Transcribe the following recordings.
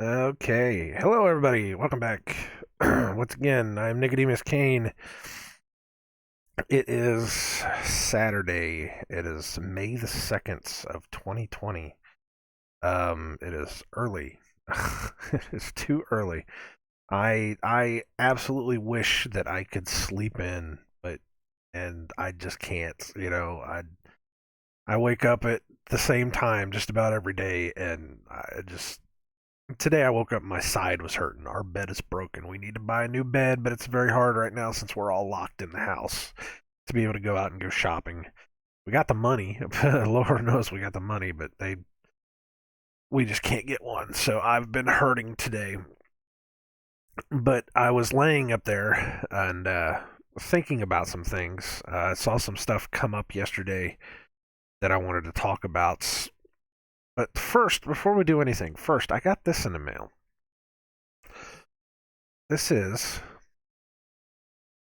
Okay. Hello, everybody. Welcome back. Once again, I'm Nicodemus Kane. It is Saturday. It is May the 2nd of 2020. It is early. It is too early. I absolutely wish that I could sleep in, and I just can't. I wake up at the same time just about every day, and I just today I woke up and my side was hurting. Our bed is broken. We need to buy a new bed, but it's very hard right now since we're all locked in the house to be able to go out and go shopping. We got the money. Lord knows we got the money, but we just can't get one. So I've been hurting today. But I was laying up there and thinking about some things. I saw some stuff come up yesterday that I wanted to talk about. But first, before we do anything, first, I got this in the mail. This is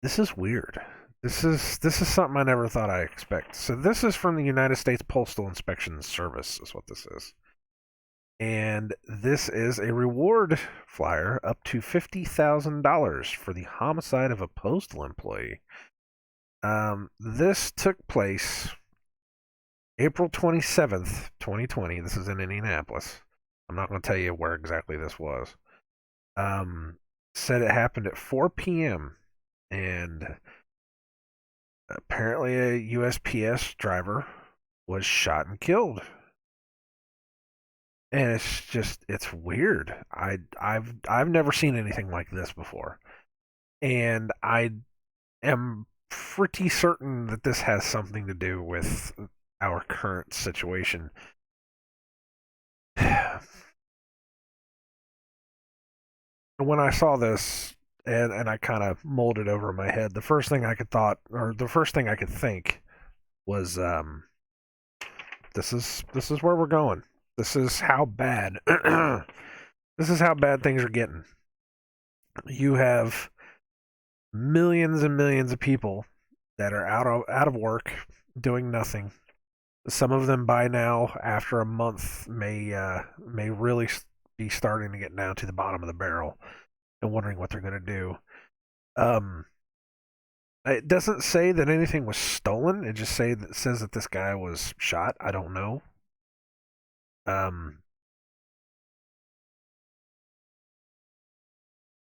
This is weird. This is something I never thought I'd expect. So this is from the United States Postal Inspection Service, is what this is. And this is a reward flyer up to $50,000 for the homicide of a postal employee. This took place April 27th, 2020. This is in Indianapolis. I'm not going to tell you where exactly this was. Um, Said it happened at 4 p.m. and apparently a USPS driver was shot and killed. And it's weird. I've never seen anything like this before. And I am pretty certain that this has something to do with our current situation. When I saw this and I kind of mulled it over in my head, the first thing I could think was this is where we're going. This is how bad this is how bad things are getting. You have millions and millions of people that are out of work, doing nothing. Some of them by now, after a month, may really be starting to get down to the bottom of the barrel and wondering what they're going to do. Um, it doesn't say that anything was stolen. It just says that this guy was shot. I don't know. Um,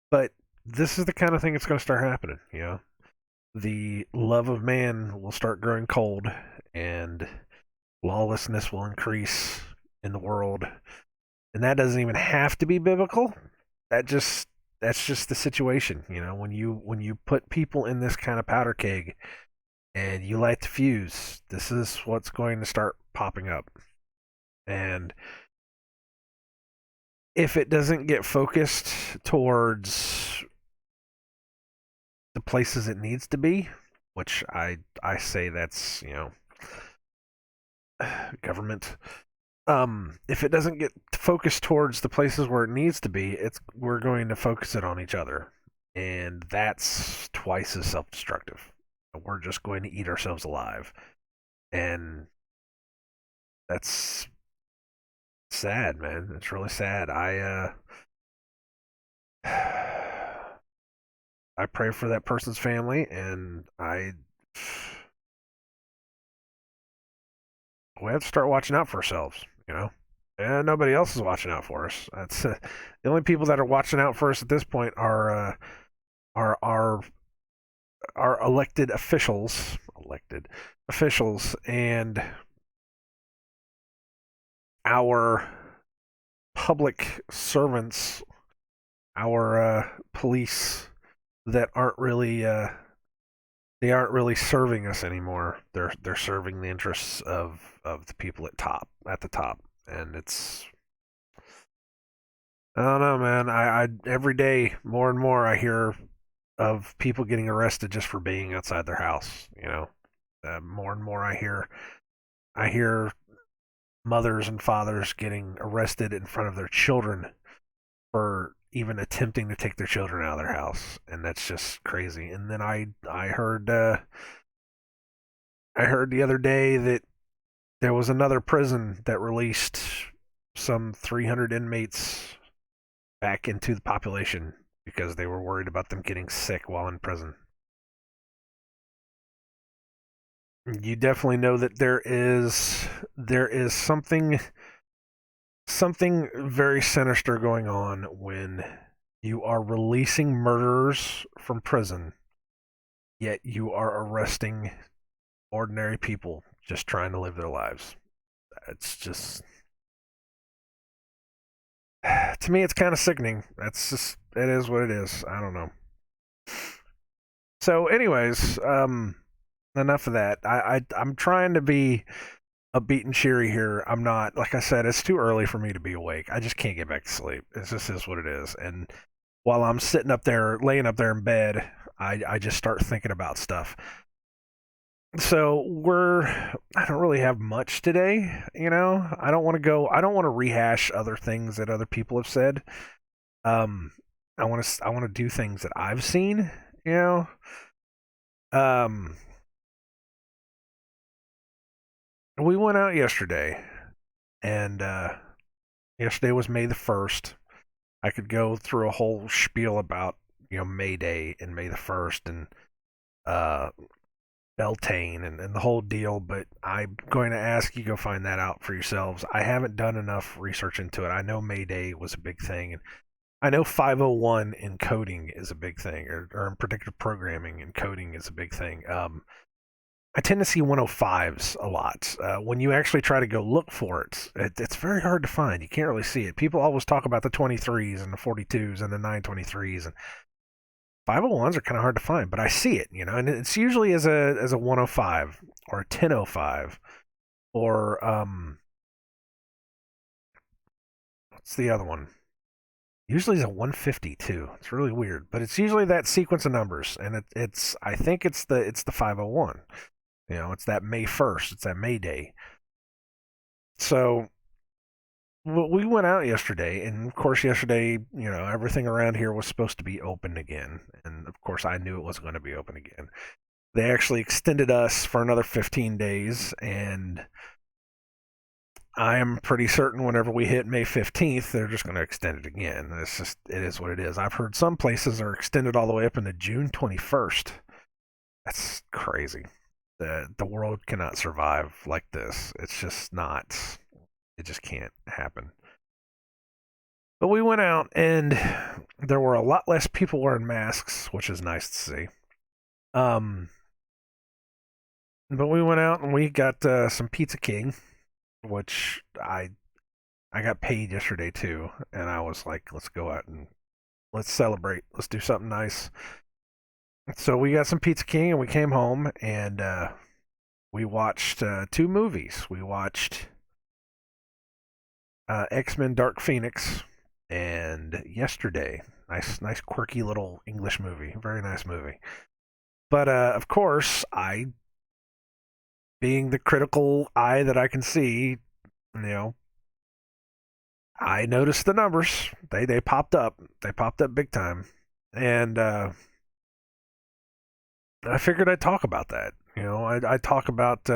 but this is the kind of thing that's going to start happening. The love of man will start growing cold, and lawlessness will increase in the world. And that doesn't even have to be biblical. That just that's just the situation. When you put people in this kind of powder keg and you light the fuse, this is what's going to start popping up. And if it doesn't get focused towards the places it needs to be, which I say that's government. If it doesn't get focused towards the places where it needs to be, it's we're going to focus it on each other, and that's twice as self-destructive. We're just going to eat ourselves alive, and that's sad, man. It's really sad. I pray for that person's family, and we have to start watching out for ourselves. And nobody else is watching out for us. That's the only people that are watching out for us at this point are our elected officials, and our public servants, our police that aren't really serving us anymore. They're serving the interests of the people at the top, and it's I don't know, man. I every day more and more I hear of people getting arrested just for being outside their house. More and more I hear mothers and fathers getting arrested in front of their children for even attempting to take their children out of their house, and that's just crazy. And then I heard the other day that there was another prison that released some 300 inmates back into the population because they were worried about them getting sick while in prison. You definitely know that there is something very sinister going on when you are releasing murderers from prison, yet you are arresting ordinary people just trying to live their lives. It's just to me, it's kind of sickening. That's just it is what it is. I don't know. So, anyways, enough of that. I'm trying to be upbeat and cheery here. I'm not. Like I said, it's too early for me to be awake. I just can't get back to sleep. It just is what it is. And while I'm sitting up there, laying up there in bed, I just start thinking about stuff. So I don't really have much today. I don't want to go. I don't want to rehash other things that other people have said. Um, I want to do things that I've seen. You know. Um, we went out yesterday, and yesterday was May the 1st. I could go through a whole spiel about May Day and May the 1st and uh, Beltane and the whole deal, but I'm going to ask you go find that out for yourselves. I haven't done enough research into it. I know May Day was a big thing, and I know 501 in coding is a big thing, or in predictive programming and coding is a big thing. I tend to see 105s a lot. When you actually try to go look for it's very hard to find. You can't really see it. People always talk about the 23s and the 42s and the 923s, and 501s are kind of hard to find, but I see it, and it's usually as a 105 or a 1005 or what's the other one? Usually it's a 152. It's really weird, but it's usually that sequence of numbers, and it's I think it's the 501. It's that May 1st. It's that May Day. So we went out yesterday, and of course, yesterday, everything around here was supposed to be open again, and of course, I knew it wasn't going to be open again. They actually extended us for another 15 days, and I am pretty certain whenever we hit May 15th, they're just going to extend it again. It is what it is. I've heard some places are extended all the way up into June 21st. That's crazy. The world cannot survive like this. It's just not. It just can't happen. But we went out and there were a lot less people wearing masks, which is nice to see. Um, but we went out and we got some Pizza King, which I got paid yesterday too, and I was like, let's go out and let's celebrate. Let's do something nice. So we got some Pizza King and we came home and we watched two movies. We watched X-Men: Dark Phoenix and Yesterday. Nice, quirky little English movie. Very nice movie. But of course, being the critical eye that I can see, you know, I noticed the numbers. They popped up. They popped up big time, and I figured I'd talk about that. I talk about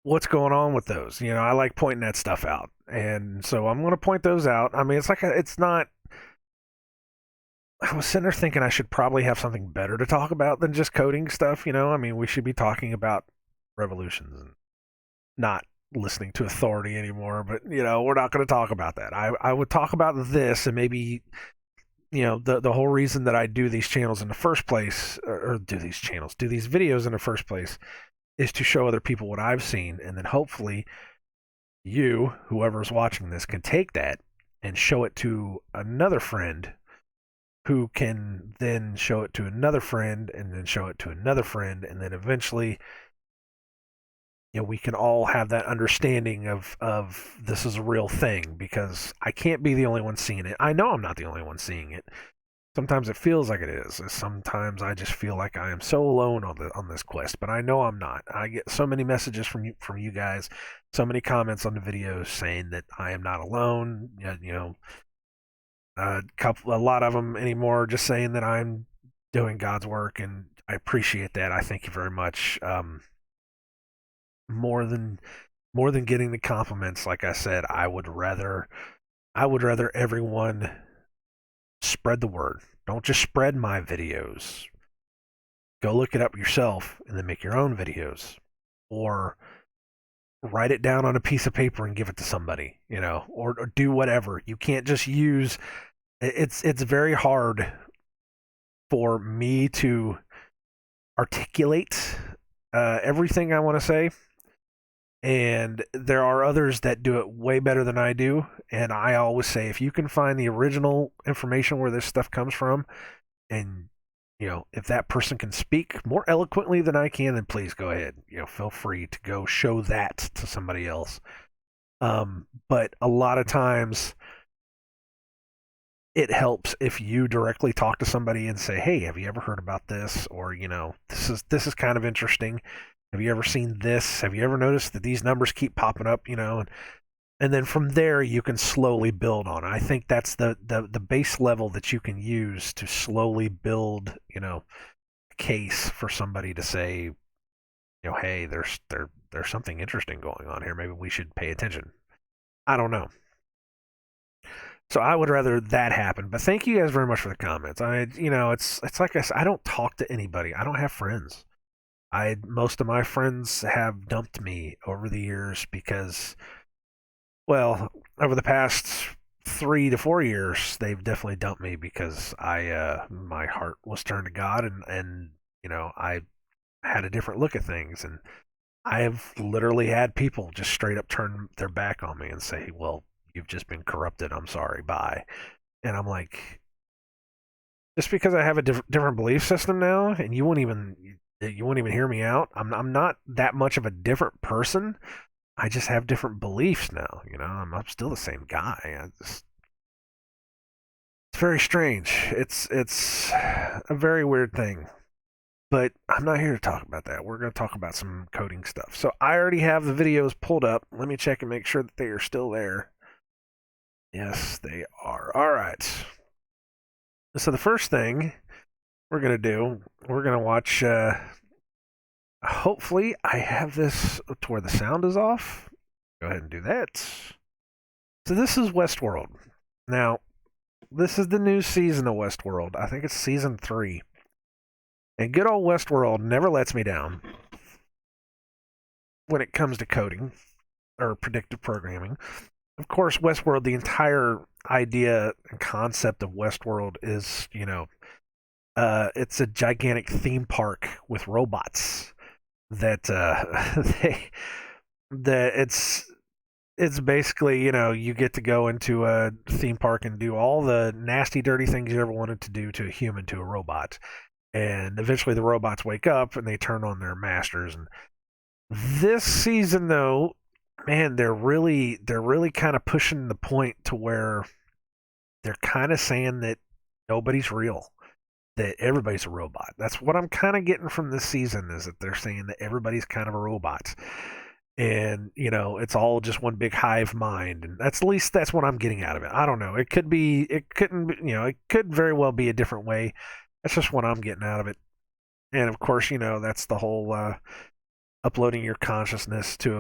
what's going on with those. I like pointing that stuff out, and so I'm going to point those out. I mean, it's not. I was sitting there thinking I should probably have something better to talk about than just coding stuff. I mean, we should be talking about revolutions and not listening to authority anymore. But we're not going to talk about that. I would talk about this and maybe the whole reason that I do these channels in the first place, or do these videos in the first place, is to show other people what I've seen, and then hopefully you, whoever's watching this, can take that and show it to another friend who can then show it to another friend and then show it to another friend, and then eventually we can all have that understanding of this is a real thing, because I can't be the only one seeing it. I know I'm not the only one seeing it. Sometimes it feels like it is. Sometimes I just feel like I am so alone on this quest, but I know I'm not. I get so many messages from you guys, so many comments on the videos saying that I am not alone. A lot of them anymore just saying that I'm doing God's work, and I appreciate that. I thank you very much. More than getting the compliments, like I said, I would rather I would rather everyone spread the word. Don't just spread my videos. Go look it up yourself and then make your own videos. Or write it down on a piece of paper and give it to somebody, or do whatever. You can't just use it's very hard for me to articulate everything I want to say. And there are others that do it way better than I do. And I always say, if you can find the original information where this stuff comes from, and if that person can speak more eloquently than I can, then please go ahead. Feel free to go show that to somebody else. But a lot of times, it helps if you directly talk to somebody and say, "Hey, have you ever heard about this?" Or this is kind of interesting. Have you ever seen this? Have you ever noticed that these numbers keep popping up? And then from there you can slowly build on it. I think that's the base level that you can use to slowly build, a case for somebody to say, hey, there's something interesting going on here. Maybe we should pay attention. I don't know. So I would rather that happen. But thank you guys very much for the comments. It's like I said, I don't talk to anybody. I don't have friends. Most of my friends have dumped me over the years because, well, over the past 3 to 4 years, they've definitely dumped me because my heart was turned to God, and I had a different look at things, and I have literally had people just straight up turn their back on me and say, "Well, you've just been corrupted. I'm sorry. Bye." And I'm like, just because I have a different belief system now, and you won't even hear me out. I'm not that much of a different person. I just have different beliefs now. I'm still the same guy. It's very strange. It's a very weird thing. But I'm not here to talk about that. We're going to talk about some coding stuff. So I already have the videos pulled up. Let me check and make sure that they are still there. Yes, they are. All right. So the first thing we're going to do, we're going to watch. Hopefully, I have this to where the sound is off. Go ahead and do that. So this is Westworld. Now, this is the new season of Westworld. I think it's season 3. And good old Westworld never lets me down when it comes to coding or predictive programming. Of course, Westworld, the entire idea and concept of Westworld is, it's a gigantic theme park with robots that it's basically, you get to go into a theme park and do all the nasty, dirty things you ever wanted to do to a human, to a robot. And eventually the robots wake up and they turn on their masters. And this season, though, man, they're really kind of pushing the point to where they're kind of saying that nobody's real, that everybody's a robot. That's what I'm kind of getting from this season, is that they're saying that everybody's kind of a robot. And, it's all just one big hive mind. And at least that's what I'm getting out of it. I don't know. It could very well be a different way. That's just what I'm getting out of it. And of course, that's the whole uploading your consciousness to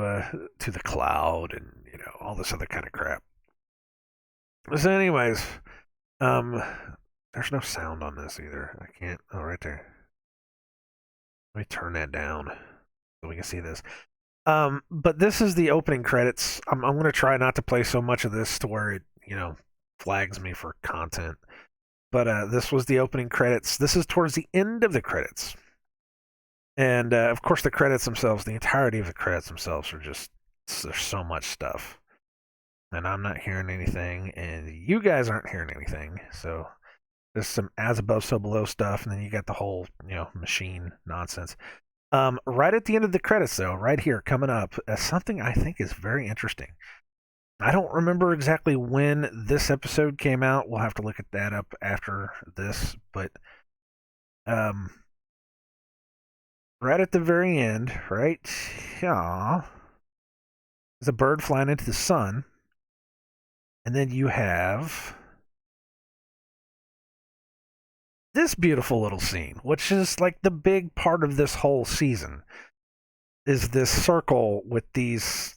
the cloud, and all this other kind of crap. So, anyways, there's no sound on this either. I can't. Oh, right there. Let me turn that down so we can see this. But this is the opening credits. I'm going to try not to play so much of this to where it flags me for content. But this was the opening credits. This is towards the end of the credits. And, of course, the credits themselves, the entirety of the credits themselves are just, there's so much stuff. And I'm not hearing anything, and you guys aren't hearing anything. So there's some as above, so below stuff, and then you got the whole, machine nonsense. Right at the end of the credits, though, right here, coming up, something I think is very interesting. I don't remember exactly when this episode came out. We'll have to look at that up after this. But right at the very end, right? Yeah. There's a bird flying into the sun. And then you have this beautiful little scene, which is like the big part of this whole season, is this circle with these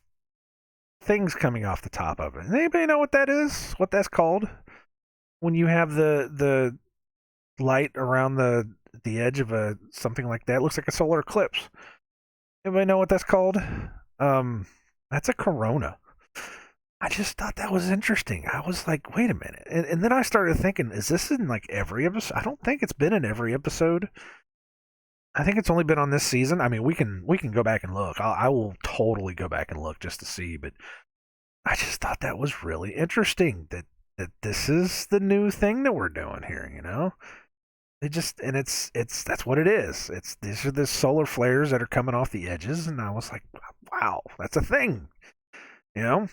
things coming off the top of it. Anybody know what that is? What that's called? When you have the light around the edge of a something like that, it looks like a solar eclipse. Anybody know what that's called? Um, that's a corona. I just thought that was interesting. I was like, wait a minute. And then I started thinking, is this in like every episode? I don't think it's been in every episode. I think it's only been on this season. I mean, we can go back and look. I will totally go back and look just to see. But I just thought that was really interesting that this is the new thing that we're doing here. It just and it's that's what it is. It's these are the solar flares that are coming off the edges, and I was like, wow, that's a thing. You know.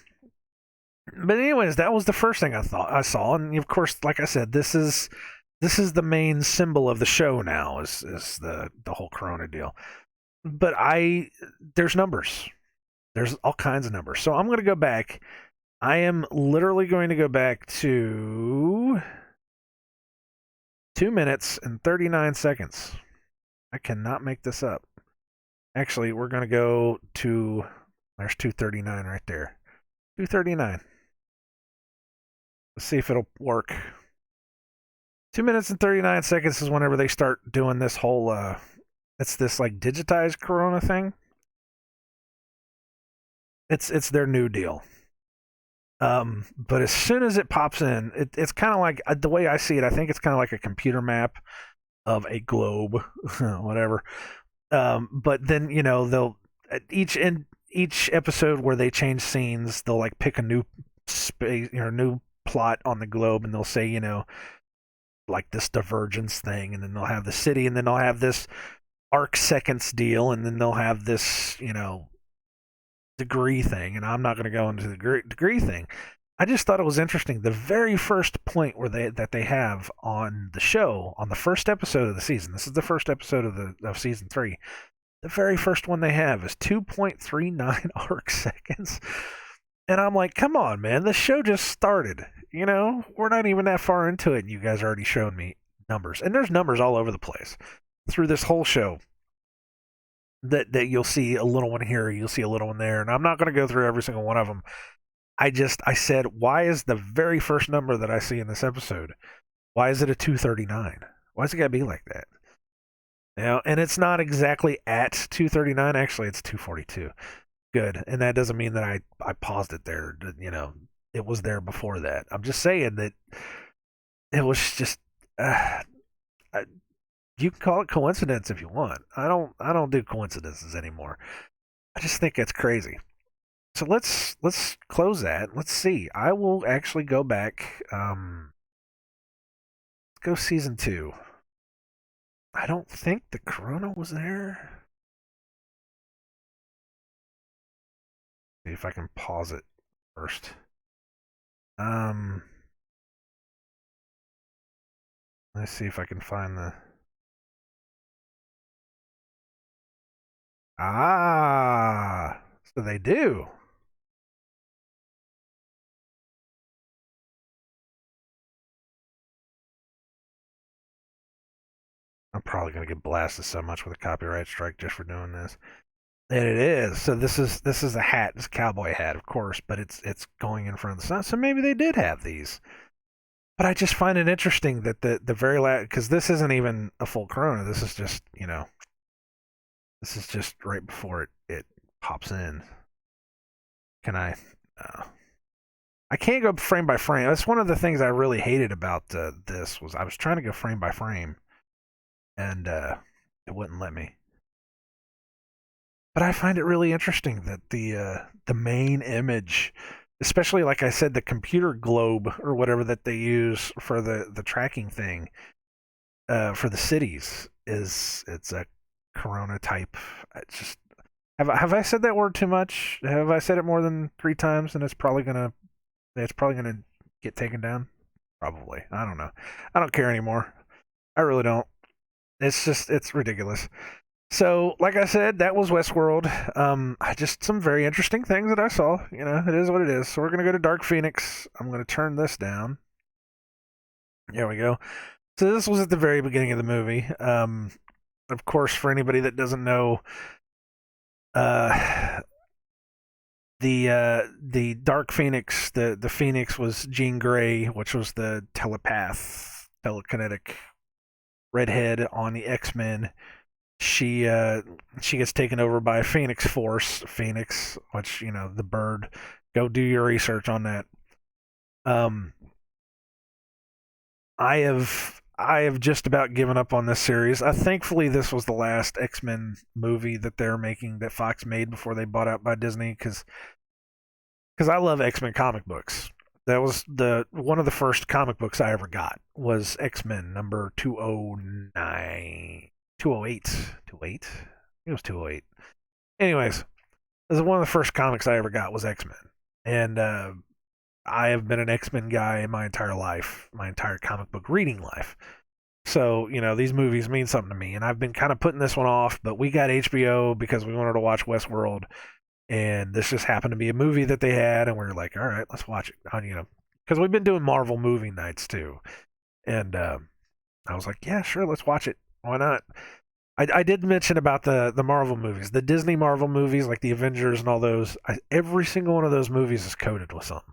But anyways, that was the first thing I saw, and of course, like I said, this is the main symbol of the show now is the whole Corona deal. But there's numbers. There's all kinds of numbers. So I'm going to go back. I am literally going to go back to 2 minutes and 39 seconds. I cannot make this up. Actually, we're going to go to there's 239 right there. 239. Let's see if it'll work. 2 minutes and 39 seconds is whenever they start doing this whole it's this like digitized corona thing. It's their new deal. But as soon as it pops in, it's kind of like the way I see it. I think it's kind of like a computer map of a globe, whatever. But then they'll each episode where they change scenes, they'll like pick a new space, new plot on the globe, and they'll say, like this divergence thing, and then they'll have the city, and then they'll have this arc seconds deal, and then they'll have this, degree thing. And I'm not going to go into the degree thing. I just thought it was interesting. The very first point that they have on the show, on the first episode of the season. This is the first episode of season 3. The very first one they have is 2.39 arc seconds. And I'm like, come on, man, the show just started. We're not even that far into it, and you guys already showed me numbers. And there's numbers all over the place through this whole show that you'll see a little one here, you'll see a little one there. And I'm not going to go through every single one of them. I said, why is the very first number that I see in this episode, why is it a 239? Why does it got to be like that? And it's not exactly at 239. Actually, it's 242. Good. And that doesn't mean that I paused it there. It was there before that. I'm just saying that it was just you can call it coincidence if you want. I don't do coincidences anymore. I just think it's crazy. So let's close that. Let's see. I will actually go back. Let's go season 2. I don't think the Corona was there. See if I can pause it first. Let's see if I can find the. So they do. I'm probably gonna get blasted so much with a copyright strike just for doing this. And it is. So this is a hat, this cowboy hat, of course, but it's going in front of the sun. So maybe they did have these. But I just find it interesting that the very last, because this isn't even a full Corona. This is just this is just right before it pops in. Can I? I can't go frame by frame. That's one of the things I really hated about this was I was trying to go frame by frame, and it wouldn't let me. But I find it really interesting that the main image, especially like I said, the computer globe or whatever that they use for the tracking thing for the cities it's a Corona type. It's just have I said that word too much? Have I said it more than 3 times? And it's probably gonna get taken down. Probably. I don't know. I don't care anymore. I really don't. It's ridiculous. So, like I said, that was Westworld. Just some very interesting things that I saw. It is what it is. So we're gonna go to Dark Phoenix. I'm gonna turn this down. There we go. So this was at the very beginning of the movie. Of course, for anybody that doesn't know, The Dark Phoenix, the Phoenix was Jean Grey, which was the telekinetic redhead on the X-Men. She gets taken over by Phoenix Force, Phoenix, which, the bird. Go do your research on that. Um, I have just about given up on this series. Thankfully, this was the last X Men movie that they're making, that Fox made before they bought out by Disney, because I love X Men comic books. That was the one of the first comic books I ever got was X Men number 209, 208, 208. It was 208. Anyways, this is one of the first comics I ever got was X Men, and I have been an X Men guy my entire life, my entire comic book reading life. So, these movies mean something to me. And I've been kind of putting this one off, but we got HBO because we wanted to watch Westworld. And this just happened to be a movie that they had. And we were like, all right, let's watch it. Because we've been doing Marvel movie nights too. And I was like, yeah, sure, let's watch it. Why not? I did mention about the Marvel movies, the Disney Marvel movies, like the Avengers and all those. Every single one of those movies is coded with something.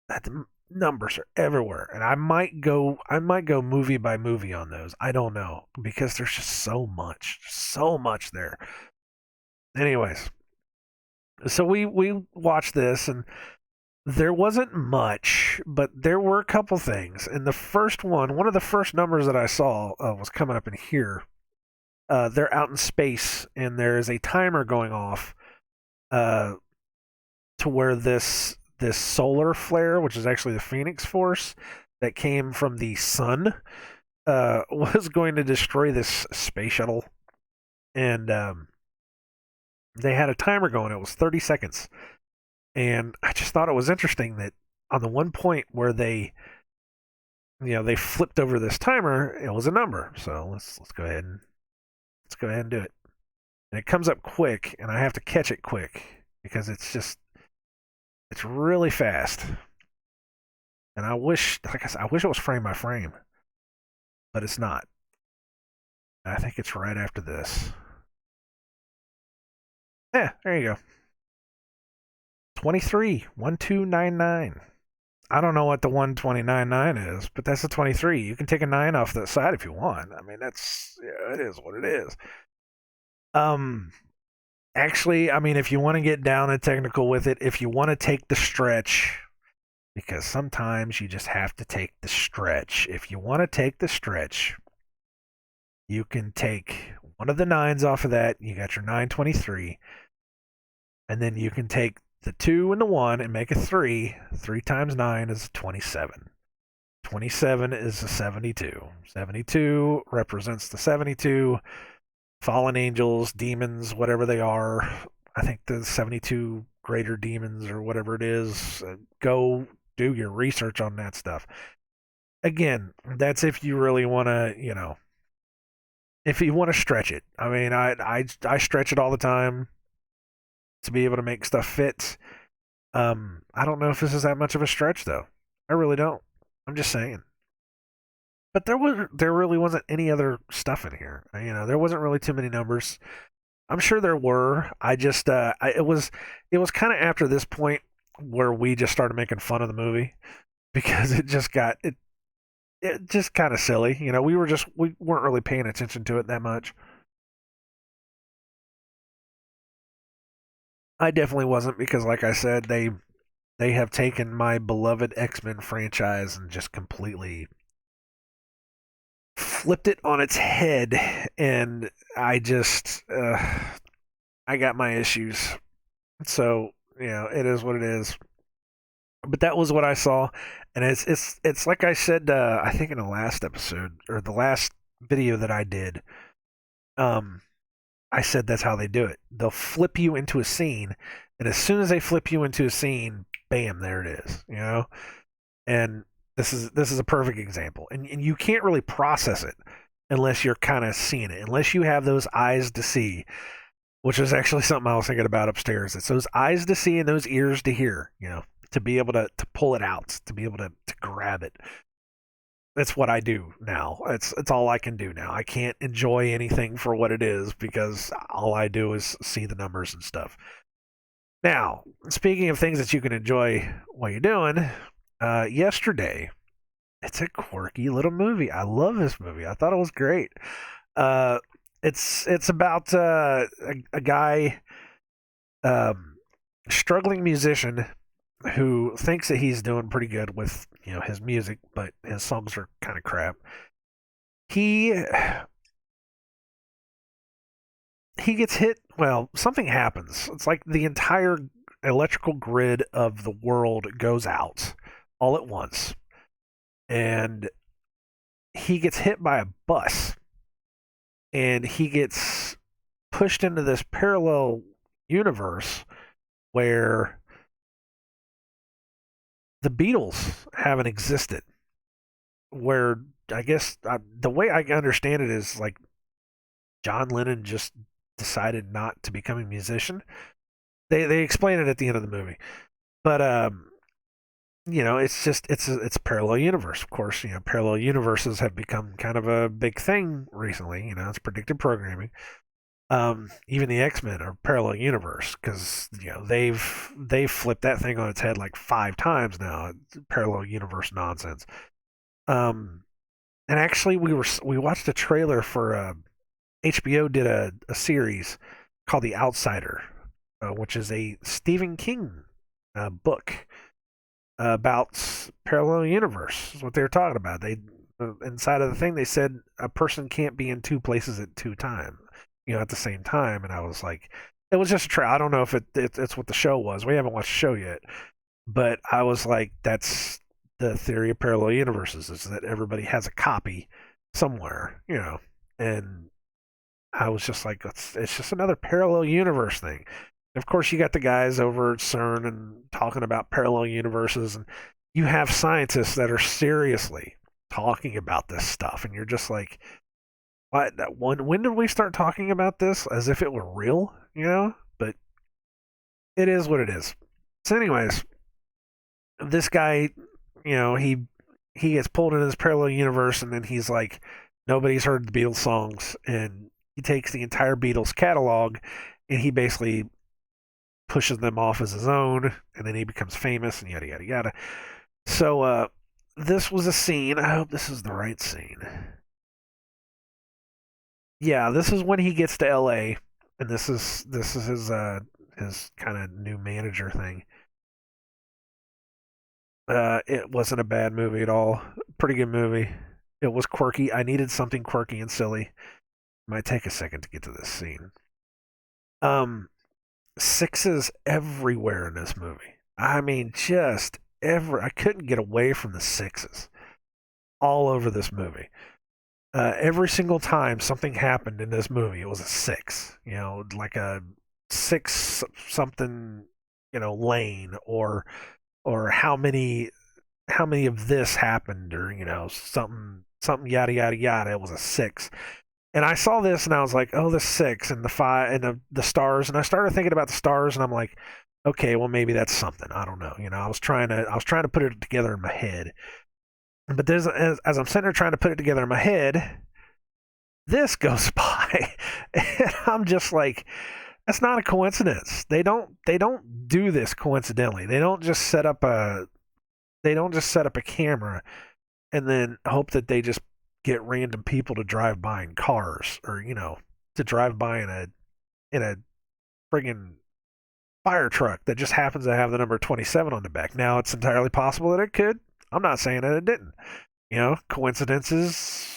The numbers are everywhere, and I might go movie by movie on those. I don't know, because there's just so much there. Anyways, so we watched this, and there wasn't much, but there were a couple things. And the first one of the first numbers that I saw was coming up in here. They're out in space, and there is a timer going off uh, to where this solar flare, which is actually the Phoenix Force that came from the sun, was going to destroy this space shuttle. And they had a timer going. It was 30 seconds. And I just thought it was interesting that on the one point where they flipped over this timer, it was a number. So let's go ahead and do it. And it comes up quick, and I have to catch it quick because it's really fast. And like I said, I wish it was frame by frame, but it's not. I think it's right after this. Yeah, there you go. 23, 1299. I don't know what the 1299 is, but that's the 23. You can take a 9 off the side if you want. I mean, it is what it is. Um, Actually, I mean, if you want to get down and technical with it, if you want to take the stretch, because sometimes you just have to take the stretch. If you want to take the stretch, you can take one of the nines off of that. You got your 923. And then you can take the 2 and the 1 and make a 3. 3 times 9 is 27. 27 is a 72. 72 represents the 72. Fallen angels, demons, whatever they are. I think the 72 greater demons or whatever it is. Go do your research on that stuff. Again, that's if you really want to, if you want to stretch it. I mean, I stretch it all the time to be able to make stuff fit. I don't know if this is that much of a stretch though. I really don't. I'm just saying. But there really wasn't any other stuff in here. There wasn't really too many numbers. I'm sure there were. I just it was kind of after this point where we just started making fun of the movie because it just kind of silly. We weren't really paying attention to it that much. I definitely wasn't because, like I said, they have taken my beloved X-Men franchise and just completely flipped it on its head, and I got my issues. So it is what it is. But that was what I saw, and it's like I said. I think in the last episode or the last video that I did, um, I said that's how they do it. They'll flip you into a scene, and as soon as they flip you into a scene, bam, there it is. And this is a perfect example, and you can't really process it unless you're kind of seeing it, unless you have those eyes to see, which is actually something I was thinking about upstairs. It's those eyes to see and those ears to hear, to be able to pull it out, to be able to grab it. That's what I do now. It's all I can do now. I can't enjoy anything for what it is because all I do is see the numbers and stuff. Now, speaking of things that you can enjoy while you're doing, yesterday, it's a quirky little movie. I love this movie. I thought it was great. Uh, it's about a guy, um, struggling musician who thinks that he's doing pretty good with his music, but his songs are kind of crap. He he gets hit. Well, something happens. It's like the entire electrical grid of the world goes out all at once, and he gets hit by a bus, and he gets pushed into this parallel universe where the Beatles haven't existed. Where I guess the way I understand it is like John Lennon just decided not to become a musician. They explain it at the end of the movie, but it's just it's a parallel universe. Of course, parallel universes have become kind of a big thing recently. It's predictive programming. Even the X-Men are parallel universe because they've flipped that thing on its head like 5 times now. It's parallel universe nonsense. Um, and actually, we watched a trailer for HBO did a series called The Outsider, which is a Stephen King book about parallel universe. Is what they were talking about. They inside of the thing they said a person can't be in two places at two times, at the same time. And I was like, it was just a try. I don't know if it's what the show was. We haven't watched the show yet, but I was like, that's the theory of parallel universes is that everybody has a copy somewhere, and I was just like, it's just another parallel universe thing. Of course, you got the guys over at CERN and talking about parallel universes, and you have scientists that are seriously talking about this stuff, and you're just like, what? When did we start talking about this as if it were real? But it is what it is. So, anyways, this guy, he gets pulled into this parallel universe, and then he's like, nobody's heard the Beatles songs, and he takes the entire Beatles catalog, and he basically pushes them off as his own, and then he becomes famous, and yada yada yada. So this was a scene. I hope this is the right scene. Yeah, this is when he gets to L.A., and this is his kind of new manager thing. It wasn't a bad movie at all. Pretty good movie. It was quirky. I needed something quirky and silly. Might take a second to get to this scene. Sixes everywhere in this movie. I mean, just I couldn't get away from the sixes all over this movie. Every single time something happened in this movie, it was a six. Like a six something, lane, or how many of this happened, or something yada yada yada. It was a six. And I saw this and I was like, oh, the six and the five and the stars. And I started thinking about the stars and I'm like, okay, well maybe that's something. I don't know. I was trying to put it together in my head. But as I'm sitting there trying to put it together in my head, this goes by, and I'm just like, that's not a coincidence. They don't do this coincidentally. They don't just set up a camera and then hope that they just get random people to drive by in cars, or to drive by in a friggin' fire truck that just happens to have the number 27 on the back. Now, it's entirely possible that it could. I'm not saying that it didn't. Coincidences,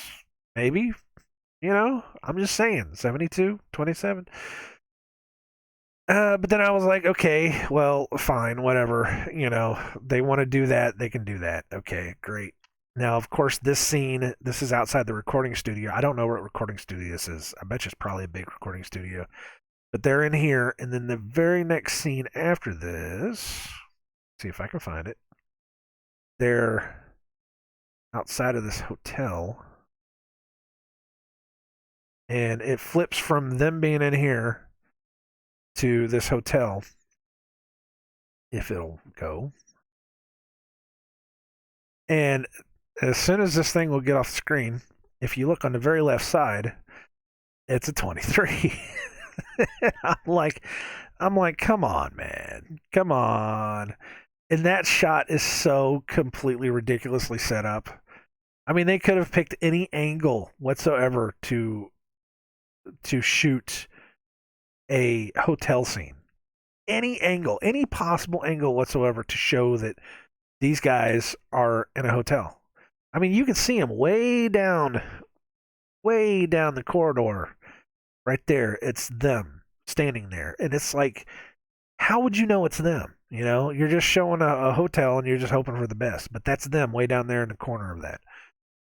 maybe. I'm just saying 72, 27. But then I was like, okay, well, fine, whatever. They want to do that, they can do that. Okay, great. Now, of course, this is outside the recording studio. I don't know what recording studio this is. I bet you it's probably a big recording studio. But they're in here, and then the very next scene after this, see if I can find it. They're outside of this hotel, and it flips from them being in here to this hotel, if it'll go. And as soon as this thing will get off the screen, if you look on the very left side, it's a 23. I'm like, I'm like, come on, man, come on. And that shot is so completely ridiculously set up. I mean, they could have picked any angle whatsoever to shoot a hotel scene. Any angle, any possible angle whatsoever to show that these guys are in a hotel. I mean, you can see them way down the corridor, right there. It's them standing there, and it's like, how would you know it's them? You know, you're just showing a hotel, and you're just hoping for the best, but that's them way down there in the corner of that.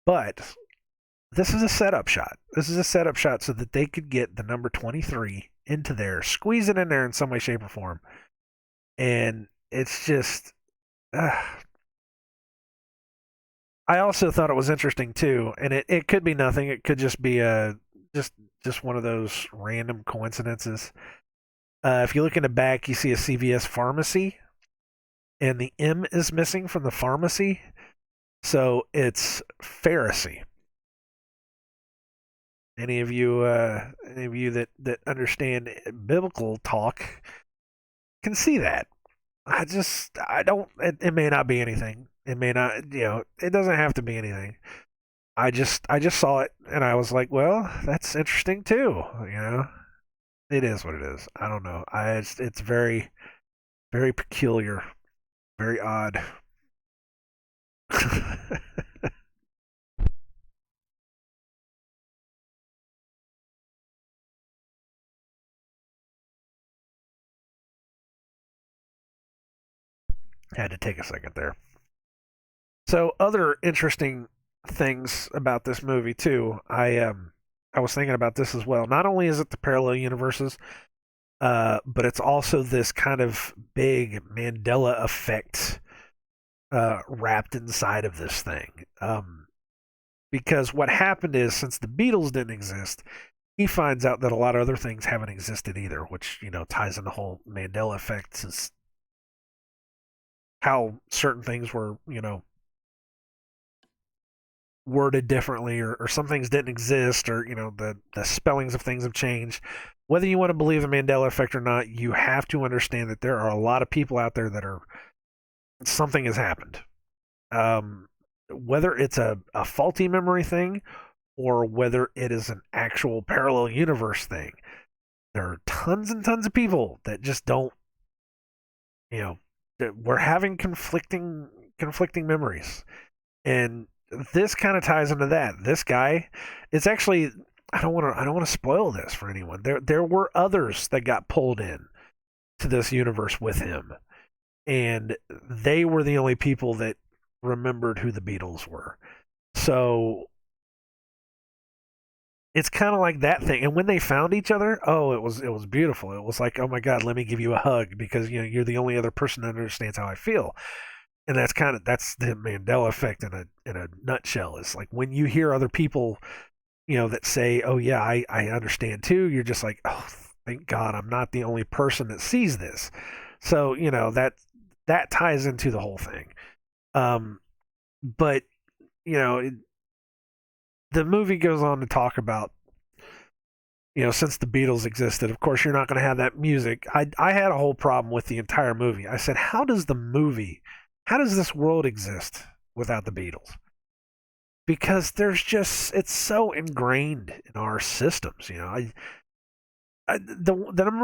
But this is a setup shot. This is a setup shot so that they could get the number 23 into there, squeeze it in there in some way, shape, or form. And it's just, uh, I also thought it was interesting too, and it could be nothing. It could just be just just one of those random coincidences. If you look in the back, you see a CVS pharmacy, and the M is missing from the pharmacy, so it's Pharisee. Any of you that understand biblical talk can see that. I don't. It may not be anything. It may not. It doesn't have to be anything. I just saw it and I was like, well, that's interesting too. It is what it is. I don't know. It's very very peculiar, very odd. Had to take a second there. So other interesting things about this movie too. I was thinking about this as well. Not only is it the parallel universes, but it's also this kind of big Mandela effect wrapped inside of this thing. Because what happened is, since the Beatles didn't exist, he finds out that a lot of other things haven't existed either, which ties in the whole Mandela effect, since how certain things were worded differently, or some things didn't exist, or the spellings of things have changed. Whether you want to believe the Mandela effect or not, you have to understand that there are a lot of people out there that are something has happened. Whether it's a faulty memory thing or whether it is an actual parallel universe thing, there are tons and tons of people that just don't, you know, we're having conflicting memories, and this kind of ties into that. This guy, it's actually, I don't want to spoil this for anyone. There were others that got pulled in to this universe with him, and they were the only people that remembered who the Beatles were. So it's kind of like that thing. And when they found each other, oh, it was beautiful. It was like, oh my God, let me give you a hug, because you're the only other person that understands how I feel. And that's the Mandela effect in a nutshell. Is like when you hear other people, that say, oh yeah, I understand too. You're just like, oh, thank God, I'm not the only person that sees this. So that ties into the whole thing. But you know, it, the movie goes on to talk about, since the Beatles existed, of course, you're not going to have that music. I had a whole problem with the entire movie. I said, how does this world exist without the Beatles? Because it's so ingrained in our systems. The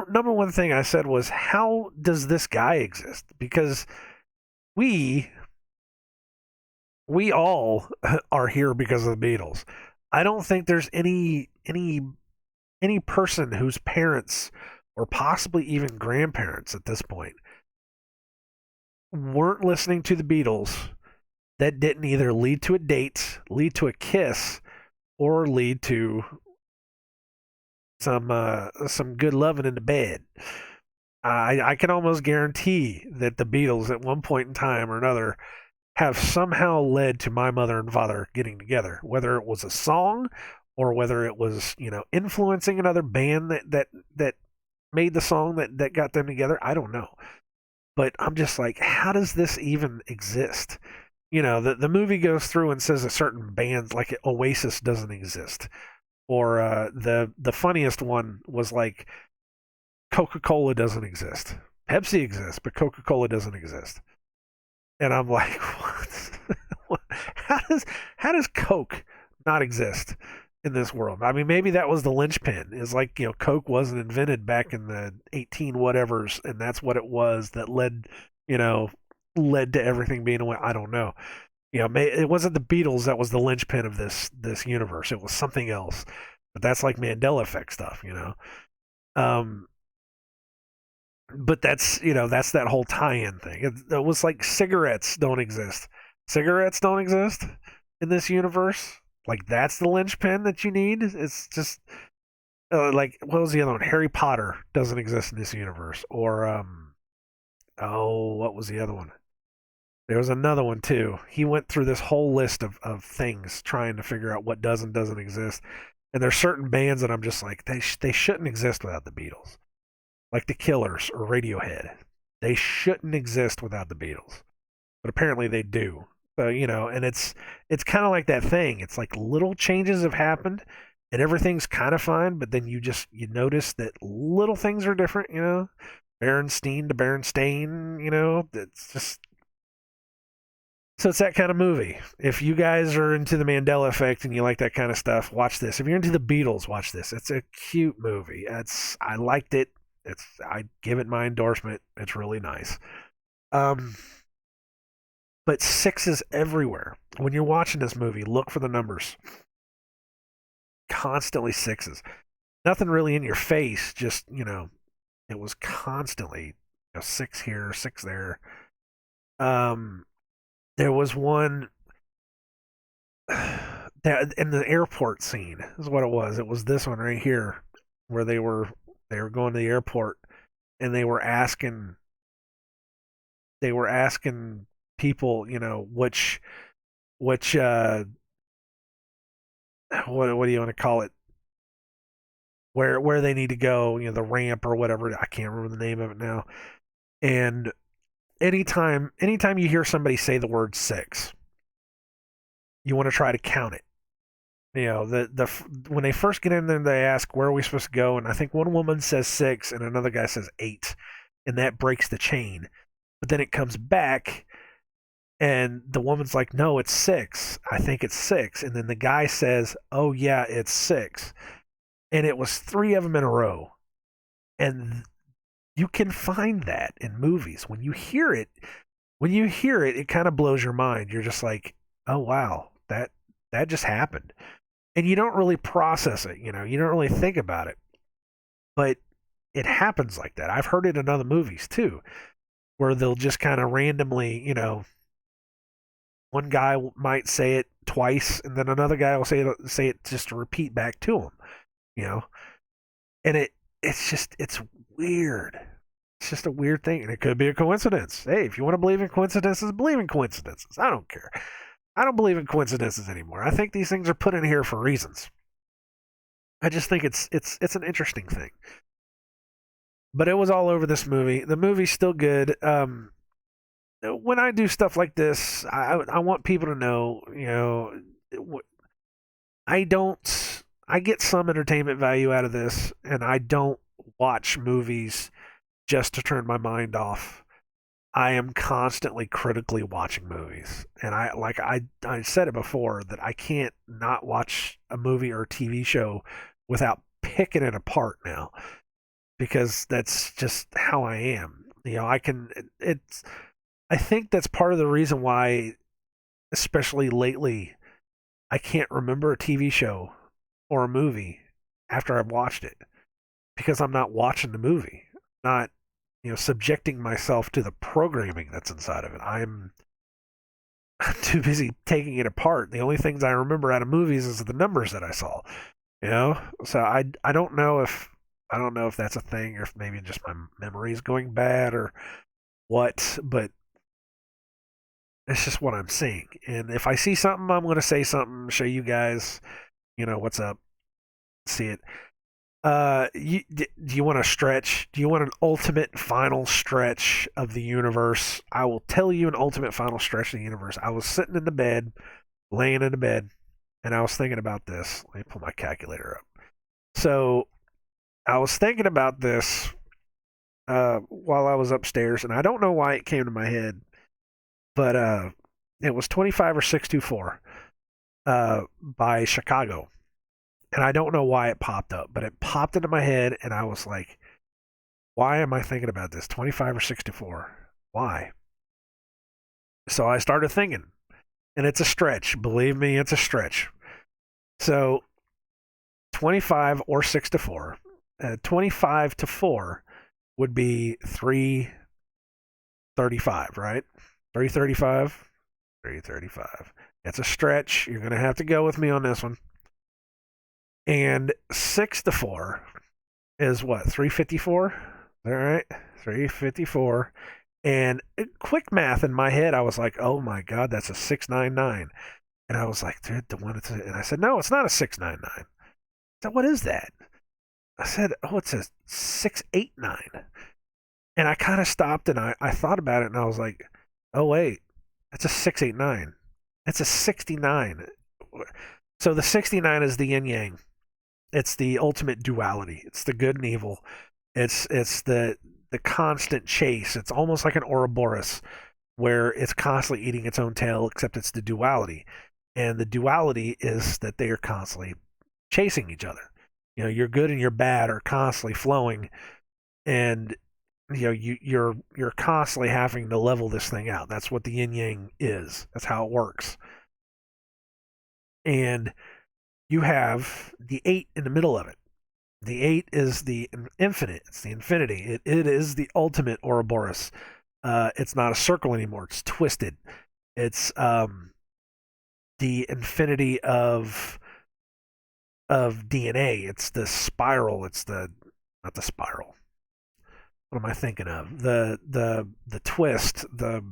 number one thing I said was, how does this guy exist? Because we we all are here because of the Beatles. I don't think there's any person whose parents, or possibly even grandparents at this point, weren't listening to the Beatles that didn't either lead to a date, lead to a kiss, or lead to some good loving in the bed. I can almost guarantee that the Beatles at one point in time or another have somehow led to my mother and father getting together, whether it was a song or whether it was, influencing another band that made the song that got them together. I don't know. But I'm just like, how does this even exist? The movie goes through and says a certain band like Oasis doesn't exist. Or the funniest one was like, Coca-Cola doesn't exist. Pepsi exists, but Coca-Cola doesn't exist. And I'm like, what? How does Coke not exist in this world? I mean, maybe that was the linchpin. Is like, Coke wasn't invented back in the 18 whatevers, and that's what it was that you know, led to everything being away. I don't know. It wasn't the Beatles that was the linchpin of this universe. It was something else. But that's like Mandela effect stuff. Um, but that's that whole tie-in thing. It was like cigarettes don't exist. Cigarettes don't exist in this universe. Like that's the linchpin that you need. It's just like what was the other one? Harry Potter doesn't exist in this universe. Or oh, what was the other one? There was another one too. He went through this whole list of things trying to figure out what does and doesn't exist. And there's certain bands that I'm just like they shouldn't exist without the Beatles, like the Killers or Radiohead. They shouldn't exist without the Beatles, but apparently they do. So and it's kind of like that thing. It's like little changes have happened, and everything's kind of fine, but then you notice that little things are different. Berenstein to Berenstain. It's just so it's that kind of movie. If you guys are into the Mandela effect and you like that kind of stuff, watch this. If you're into the Beatles, watch this. It's a cute movie. I liked it. I give it my endorsement. It's really nice. Um, but sixes everywhere. When you're watching this movie, look for the numbers. Constantly sixes. Nothing really in your face. Just it was constantly six here, six there. There was one that in the airport scene is what it was. It was this one right here where they were going to the airport and they were asking people, which what do you want to call it? Where they need to go, the ramp or whatever. I can't remember the name of it now. And anytime you hear somebody say the word six, you want to try to count it. The when they first get in there, they ask where are we supposed to go, and I think one woman says six, and another guy says eight, and that breaks the chain. But then it comes back, and the woman's like, "No, it's six. I think it's six." And then the guy says, "Oh yeah, it's six." And it was three of them in a row, and you can find that in movies. When you hear it, it kind of blows your mind. You're just like, "Oh wow, that just happened." And you don't really process it, you don't really think about it. But it happens like that. I've heard it in other movies too, where they'll just kind of randomly, one guy might say it twice, and then another guy will say it just to repeat back to him, you know. And it's weird. It's just a weird thing, and it could be a coincidence. Hey, if you want to believe in coincidences, believe in coincidences. I don't care. I don't believe in coincidences anymore. I think these things are put in here for reasons. I just think it's an interesting thing. But it was all over this movie. The movie's still good. When I do stuff like this, I want people to know, I don't. I get some entertainment value out of this, and I don't watch movies just to turn my mind off. I am constantly critically watching movies, and I said it before that I can't not watch a movie or a TV show without picking it apart now, because that's just how I am. I can it's I think that's part of the reason why, especially lately, I can't remember a TV show or a movie after I've watched it, because I'm not watching the movie, not subjecting myself to the programming that's inside of it. I'm too busy taking it apart. The only things I remember out of movies is the numbers that I saw. So I don't know if that's a thing, or if maybe just my memory is going bad or what, but it's just what I'm seeing. And if I see something, I'm going to say something, show you guys, what's up, see it. Do you want a stretch? Do you want an ultimate final stretch of the universe? I will tell you an ultimate final stretch of the universe. I was sitting in the bed, laying in the bed, and I was thinking about this. Let me pull my calculator up. So I was thinking about this, while I was upstairs, and I don't know why it came to my head, but it was 25 or 624 by Chicago. And I don't know why it popped up, but it popped into my head, and I was like, why am I thinking about this? 25 or 64? Why? So I started thinking, and it's a stretch. Believe me, it's a stretch. So 25 or 6 to 4. 25 to 4 would be 335, right? 335. 335. It's a stretch. You're going to have to go with me on this one. And 6 to 4 is what? 354? All right. 354. And quick math in my head, I was like, oh my God, that's a 699. And I was like, dude, the one it's and I said, no, it's not a 699. I said, what is that? I said, oh, it's a 689. And I kind of stopped and I thought about it and I was like, oh, wait, that's a 689. It's a 69. So the 69 is the yin yang. It's the ultimate duality. It's the good and evil. It's the constant chase. It's almost like an Ouroboros where it's constantly eating its own tail, except it's the duality. And the duality is that they are constantly chasing each other. You know, your good and your bad are constantly flowing, and you know you're constantly having to level this thing out. That's what the yin yang is. That's how it works. And you have the 8 in the middle of it. The 8 is the infinite. It's the infinity. It is the ultimate Ouroboros. It's not a circle anymore. It's twisted. It's the infinity of DNA. It's the spiral. It's the not the spiral. What am I thinking of? The twist. The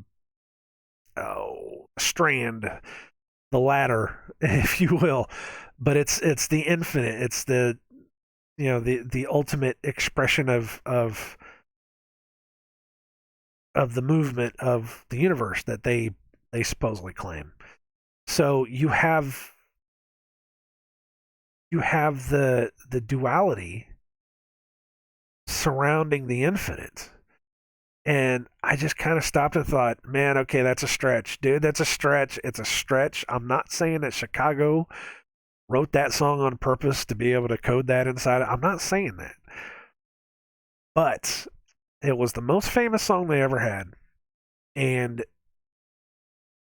strand. The ladder, if you will. But it's the infinite. It's the the ultimate expression of the movement of the universe that they supposedly claim. So you have the duality surrounding the infinite. And I just kind of stopped and thought, man, okay, that's a stretch. Dude, that's a stretch. It's a stretch. I'm not saying that Chicago wrote that song on purpose to be able to code that inside. I'm not saying that. But it was the most famous song they ever had. And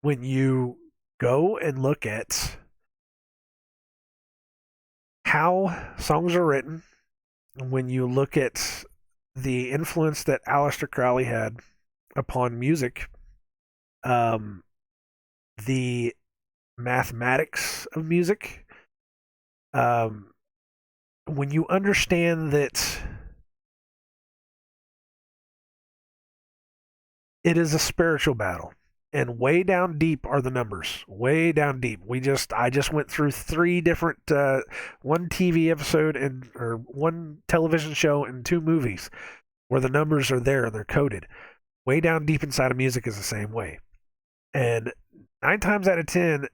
when you go and look at how songs are written, when you look at the influence that Aleister Crowley had upon music, the mathematics of music, when you understand that it is a spiritual battle, and way down deep are the numbers. Way down deep. I just went through 3 different one TV episode and or one television show and 2 movies where the numbers are there and they're coded. Way down deep inside of music is the same way. And 9 times out of 10,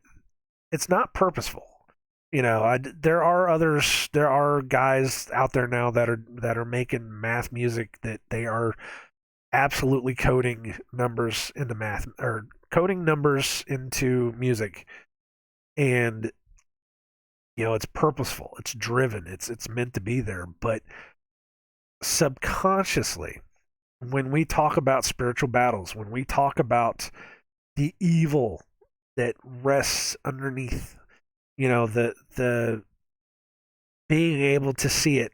it's not purposeful. You know, there are others. There are guys out there now that are making math music that they are absolutely coding numbers into math or coding numbers into music, and it's purposeful. It's driven. It's meant to be there. But subconsciously, when we talk about spiritual battles, when we talk about the evil that rests underneath, the being able to see it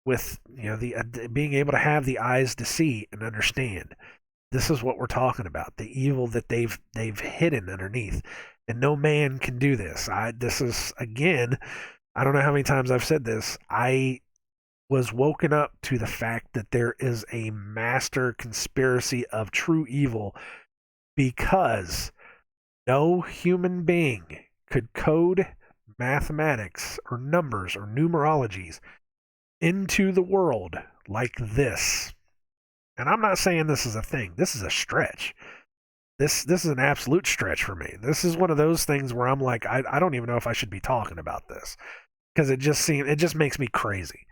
with the being able to have the eyes to see and understand. This is what we're talking about. The evil that they've hidden underneath, and no man can do this. This is again. I don't know how many times I've said this. I was woken up to the fact that there is a master conspiracy of true evil because no human being could code mathematics or numbers or numerologies into the world like this. And I'm not saying this is a thing. This is a stretch. This is an absolute stretch for me. This is one of those things where I'm like, I don't even know if I should be talking about this because it just makes me crazy.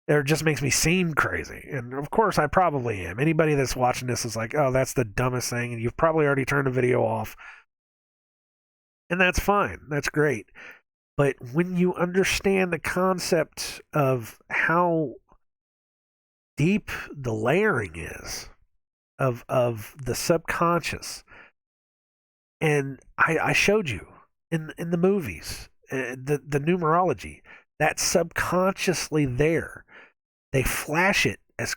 It just makes me seem crazy. And of course, I probably am. Anybody that's watching this is like, oh, that's the dumbest thing. And you've probably already turned the video off. And that's fine. That's great. But when you understand the concept of how deep the layering is of the subconscious, and I showed you in the movies, the numerology, that's subconsciously there. They flash it as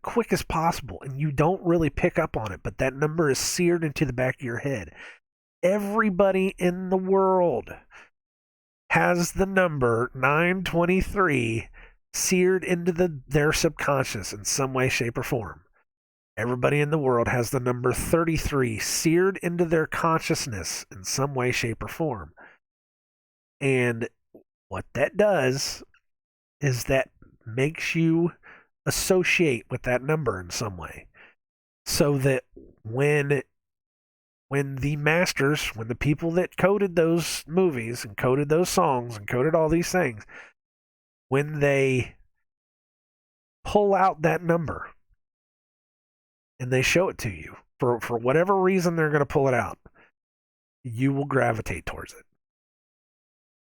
quick as possible, and you don't really pick up on it, but that number is seared into the back of your head. Everybody in the world has the number 923 seared into their subconscious in some way, shape, or form. Everybody in the world has the number 33 seared into their consciousness in some way, shape, or form. And what that does is that makes you associate with that number in some way. So that when the masters, when the people that coded those movies and coded those songs and coded all these things, when they pull out that number and they show it to you, for whatever reason they're going to pull it out, you will gravitate towards it.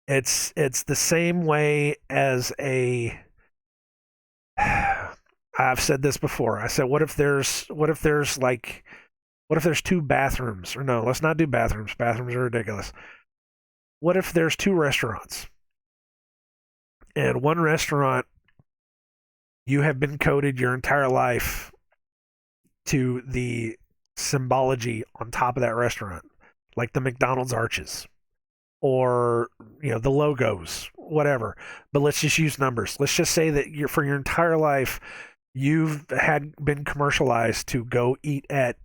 It's the same way as a I've said this before. I said, what if there's two bathrooms? Or no, let's not do bathrooms. Bathrooms are ridiculous. What if there's two restaurants? And one restaurant, you have been coded your entire life to the symbology on top of that restaurant, like the McDonald's arches or the logos, whatever. But let's just use numbers. Let's just say that for your entire life, you've had been commercialized to go eat at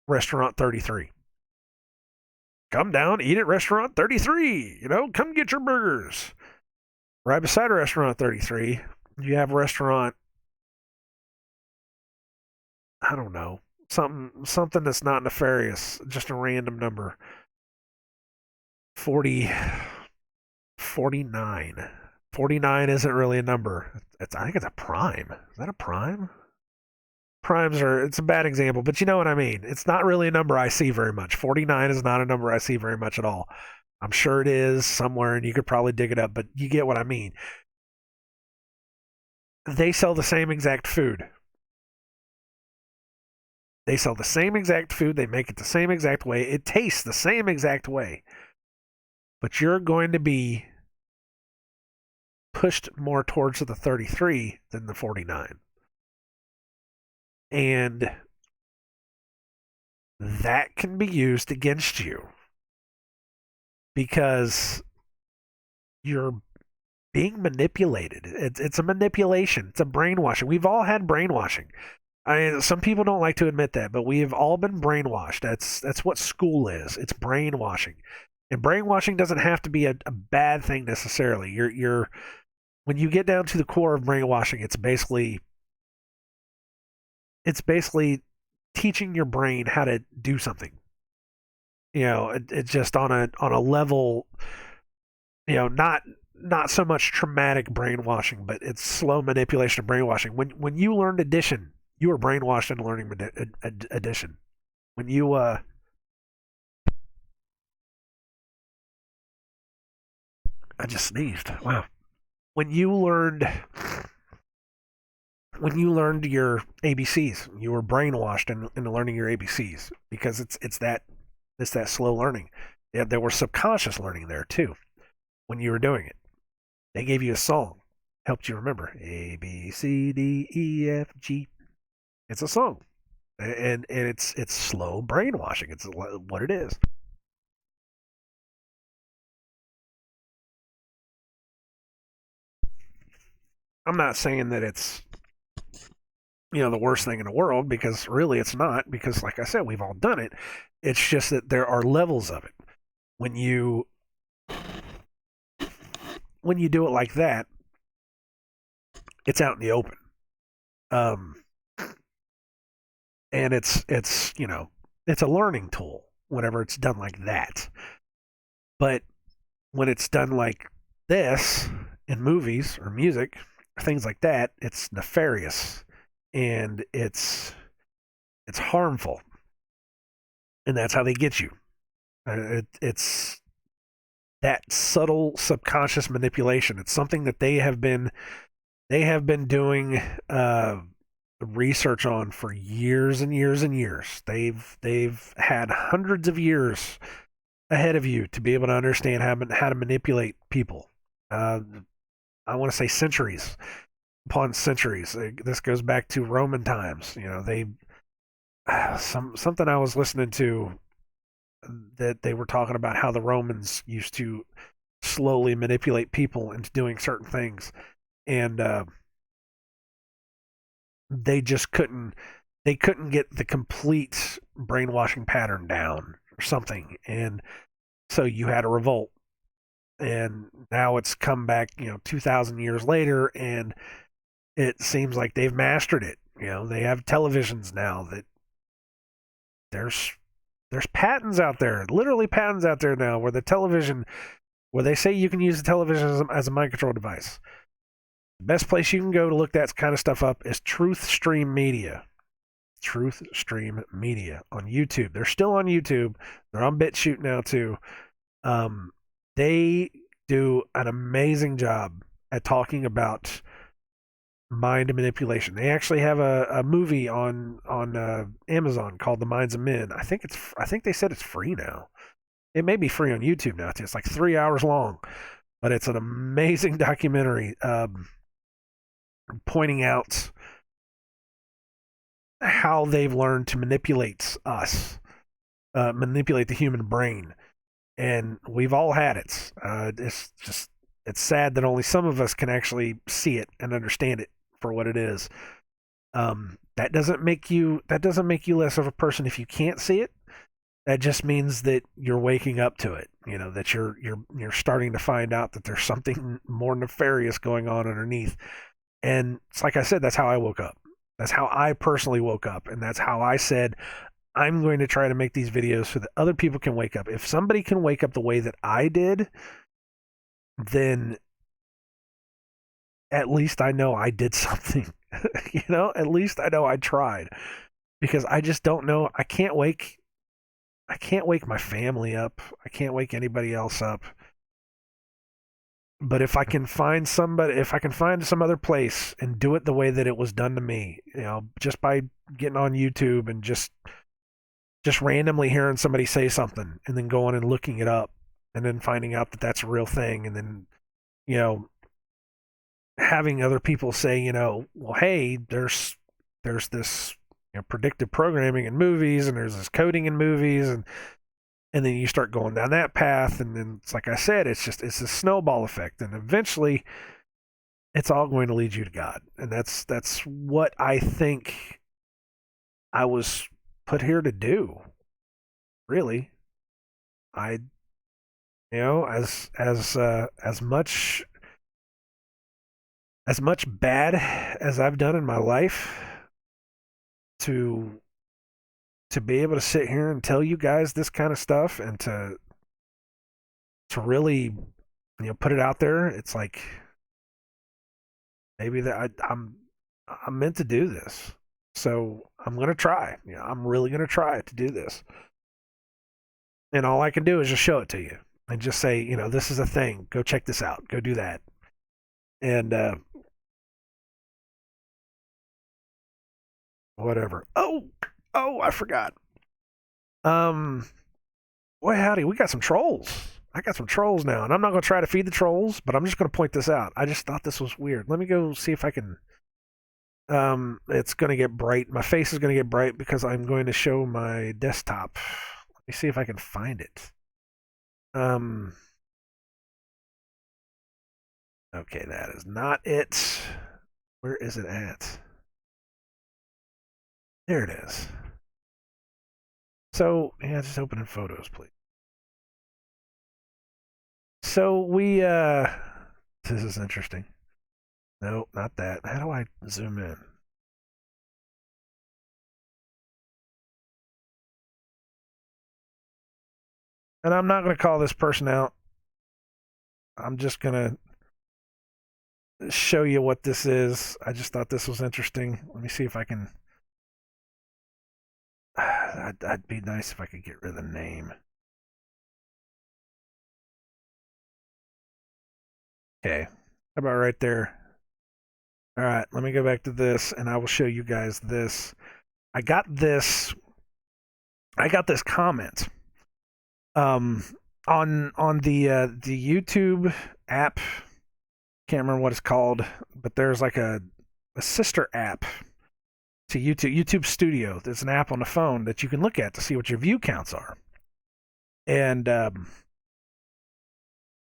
Restaurant 33. Come down, eat at Restaurant 33. Come get your burgers. Right beside Restaurant 33, you have Restaurant, I don't know, something that's not nefarious, just a random number. 49. 49 isn't really a number. I think it's a prime. Is that a prime? It's a bad example, but you know what I mean. It's not really a number I see very much. 49 is not a number I see very much at all. I'm sure it is somewhere, and you could probably dig it up, but you get what I mean. They sell the same exact food. They sell the same exact food. They make it the same exact way. It tastes the same exact way. But you're going to be pushed more towards the 33 than the 49. And that can be used against you because you're being manipulated. It's a manipulation. It's a brainwashing. We've all had brainwashing. Some people don't like to admit that, but we have all been brainwashed. That's what school is. It's brainwashing. And brainwashing doesn't have to be a bad thing necessarily. You're when you get down to the core of brainwashing, it's basically teaching your brain how to do something. It's just on a level, not so much traumatic brainwashing, but it's slow manipulation of brainwashing. When you learned addition, you were brainwashed into learning addition. When you I just sneezed. Wow. When you learned your ABCs, you were brainwashed into learning your ABCs because it's that slow learning. Yeah, there was subconscious learning there too when you were doing it. They gave you a song, helped you remember A B C D E F G. It's a song, and it's slow brainwashing. It's what it is. I'm not saying that it's the worst thing in the world, because really it's not, because like I said, we've all done it. It's just that there are levels of it. When you do it like that, it's out in the open. And it's it's a learning tool whenever it's done like that. But when it's done like this in movies or music, things like that, it's nefarious and it's harmful, and that's how they get you. It's that subtle subconscious manipulation. It's something that they have been doing research on for years and years and years. They've had hundreds of years ahead of you to be able to understand how to manipulate people. Uh, I want to say centuries upon centuries. This goes back to Roman times. They something I was listening to that they were talking about how the Romans used to slowly manipulate people into doing certain things, and they just couldn't. They couldn't get the complete brainwashing pattern down or something, and so you had a revolt. And now it's come back, 2,000 years later, and it seems like they've mastered it. They have televisions now that there's there's patents out there, literally patents out there now, where they say you can use the television as a mind control device. The best place you can go to look that kind of stuff up is Truth Stream Media. Truth Stream Media on YouTube. They're still on YouTube. They're on BitChute now too. They do an amazing job at talking about mind manipulation. They actually have a movie on Amazon called The Minds of Men. I think they said it's free now. It may be free on YouTube now too. It's like 3 hours long, but it's an amazing documentary pointing out how they've learned to manipulate us, manipulate the human brain, and we've all had it. It's sad that only some of us can actually see it and understand it for what it is. That doesn't make you less of a person if you can't see it. That just means that you're waking up to it. That you're starting to find out that there's something more nefarious going on underneath. And it's like I said, that's how I woke up. That's how I personally woke up, and that's how I said I'm going to try to make these videos so that other people can wake up. If somebody can wake up the way that I did, then at least I know I did something. At least I know I tried, because I just don't know. I can't wake my family up. I can't wake anybody else up. But if I can find some other place and do it the way that it was done to me, just by getting on YouTube and just randomly hearing somebody say something and then going and looking it up and then finding out that that's a real thing, and then you know having other people say, well, hey, there's this predictive programming in movies, and there's this coding in movies, and then you start going down that path, and then it's like I said, it's a snowball effect, and eventually it's all going to lead you to God, and that's what I think I was put here to do. Really, I as much bad as I've done in my life, to be able to sit here and tell you guys this kind of stuff, and to really put it out there. It's like maybe that I'm meant to do this, so I'm gonna try. I'm really gonna try to do this, and all I can do is just show it to you and just say, this is a thing. Go check this out. Go do that, and whatever. Oh, I forgot. Um, Boy, howdy, we got some trolls. I got some trolls now, and I'm not going to try to feed the trolls, but I'm just going to point this out. I just thought this was weird. Let me go see if I can. It's going to get bright. My face is going to get bright because I'm going to show my desktop. Let me see if I can find it. Okay, that is not it. Where is it at? There it is. So, yeah, just open in photos, please. So this is interesting. No, not that. How do I zoom in? And I'm not going to call this person out. I'm just going to show you what this is. I just thought this was interesting. Let me see if I can. That'd be nice if I could get rid of the name. Okay. How about right there? All right, let me go back to this and I will show you guys this. I got this I got this comment um on the YouTube app. Can't remember what it's called, but there's like a sister app to YouTube Studio. There's an app on the phone that you can look at to see what your view counts are. And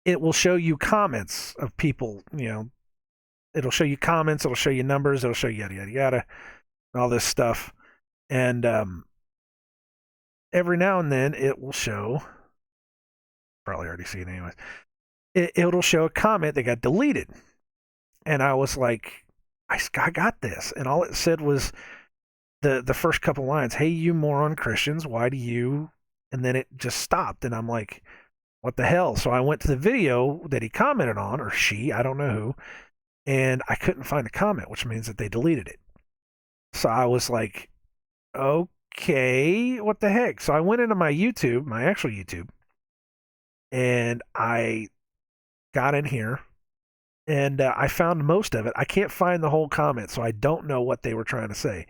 it will show you comments of people, it'll show you comments, it'll show you numbers, it'll show you yada yada yada, all this stuff. And every now and then it will show, probably already seen it anyways, it'll show a comment that got deleted. And I was like, I got this. And all it said was the first couple lines, "Hey, you moron Christians, why do you," and then it just stopped. And I'm like, what the hell? So I went to the video that he commented on, or she, I don't know who, and I couldn't find the comment, which means that they deleted it. So I was like, okay, what the heck? So I went into my YouTube, my actual YouTube, and I got in here and I found most of it. I can't find the whole comment, so I don't know what they were trying to say.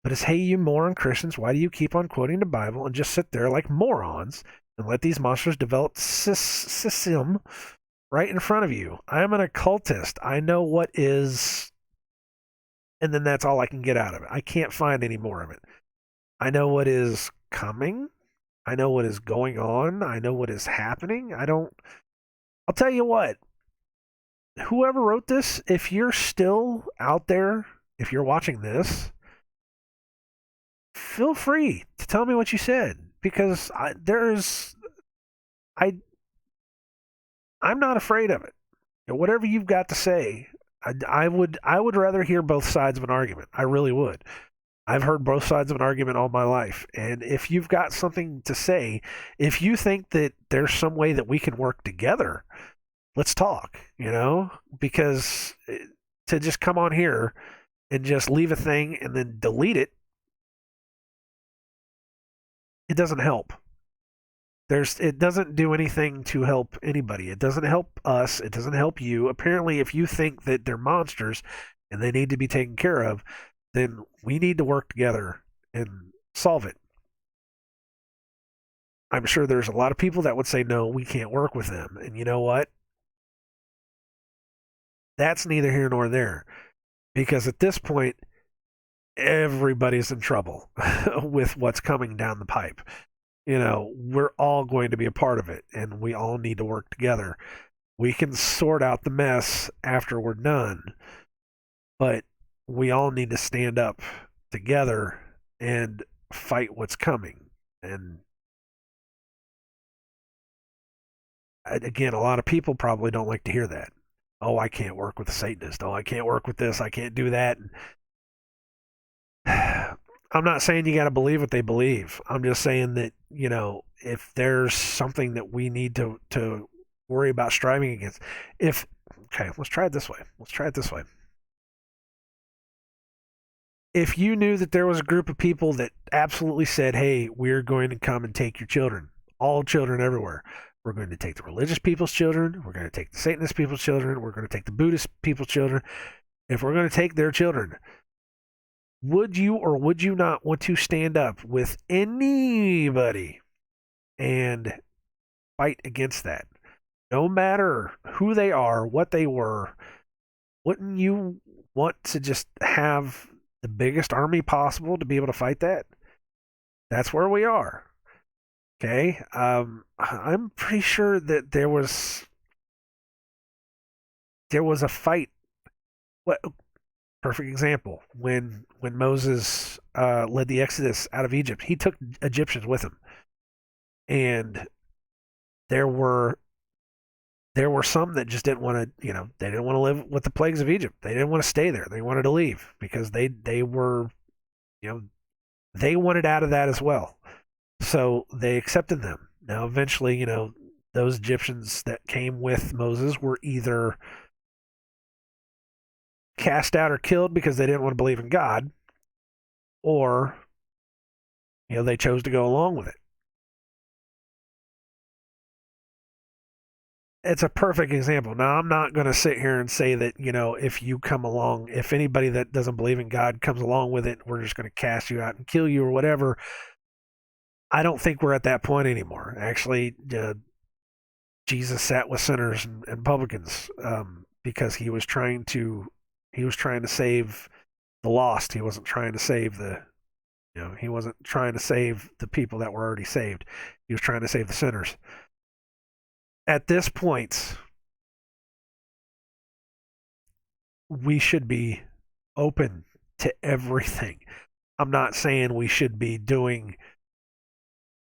But it's, "Hey, you moron Christians, why do you keep on quoting the Bible and just sit there like morons and let these monsters develop system right in front of you? I am an occultist. I know what is," and then that's all I can get out of it. I can't find any more of it. "I know what is coming. I know what is going on. I know what is happening. I don't." I'll tell you what, whoever wrote this, if you're still out there, if you're watching this, feel free to tell me what you said, because I I'm not afraid of it. Whatever you've got to say, I would rather hear both sides of an argument. I really would. I've heard both sides of an argument all my life, and if you've got something to say, if you think that there's some way that we can work together, let's talk. Because to just come on here and just leave a thing and then delete it, it doesn't help. It doesn't do anything to help anybody. It doesn't help us. It doesn't help you. Apparently, if you think that they're monsters and they need to be taken care of, then we need to work together and solve it. I'm sure there's a lot of people that would say, no, we can't work with them. And you know what? That's neither here nor there. Because at this point, everybody's in trouble with what's coming down the pipe. We're all going to be a part of it, and we all need to work together. We can sort out the mess after we're done, but we all need to stand up together and fight what's coming. And again, a lot of people probably don't like to hear that. Oh, I can't work with a Satanist. Oh, I can't work with this. I can't do that. I'm not saying you got to believe what they believe. I'm just saying that, if there's something that we need to worry about striving against, okay, let's try it this way. If you knew that there was a group of people that absolutely said, "Hey, we're going to come and take your children, all children everywhere. We're going to take the religious people's children. We're going to take the Satanist people's children. We're going to take the Buddhist people's children. If we're going to take their children," would you or would you not want to stand up with anybody and fight against that? No matter who they are, what they were, wouldn't you want to just have the biggest army possible to be able to fight that? That's where we are. Okay. I'm pretty sure that there was a fight. What perfect example, when Moses led the Exodus out of Egypt, he took Egyptians with him, and there were some that just didn't want to, they didn't want to live with the plagues of Egypt. They didn't want to stay there. They wanted to leave because they were, they wanted out of that as well. So they accepted them. Now eventually, those Egyptians that came with Moses were either cast out or killed because they didn't want to believe in God, or they chose to go along with it. It's a perfect example. Now, I'm not going to sit here and say that, if you come along, if anybody that doesn't believe in God comes along with it, we're just going to cast you out and kill you or whatever. I don't think we're at that point anymore. Actually, Jesus sat with sinners and publicans, because he was trying to save the lost. He wasn't trying to save he wasn't trying to save the people that were already saved. He was trying to save the sinners. At this point, we should be open to everything. I'm not saying we should be doing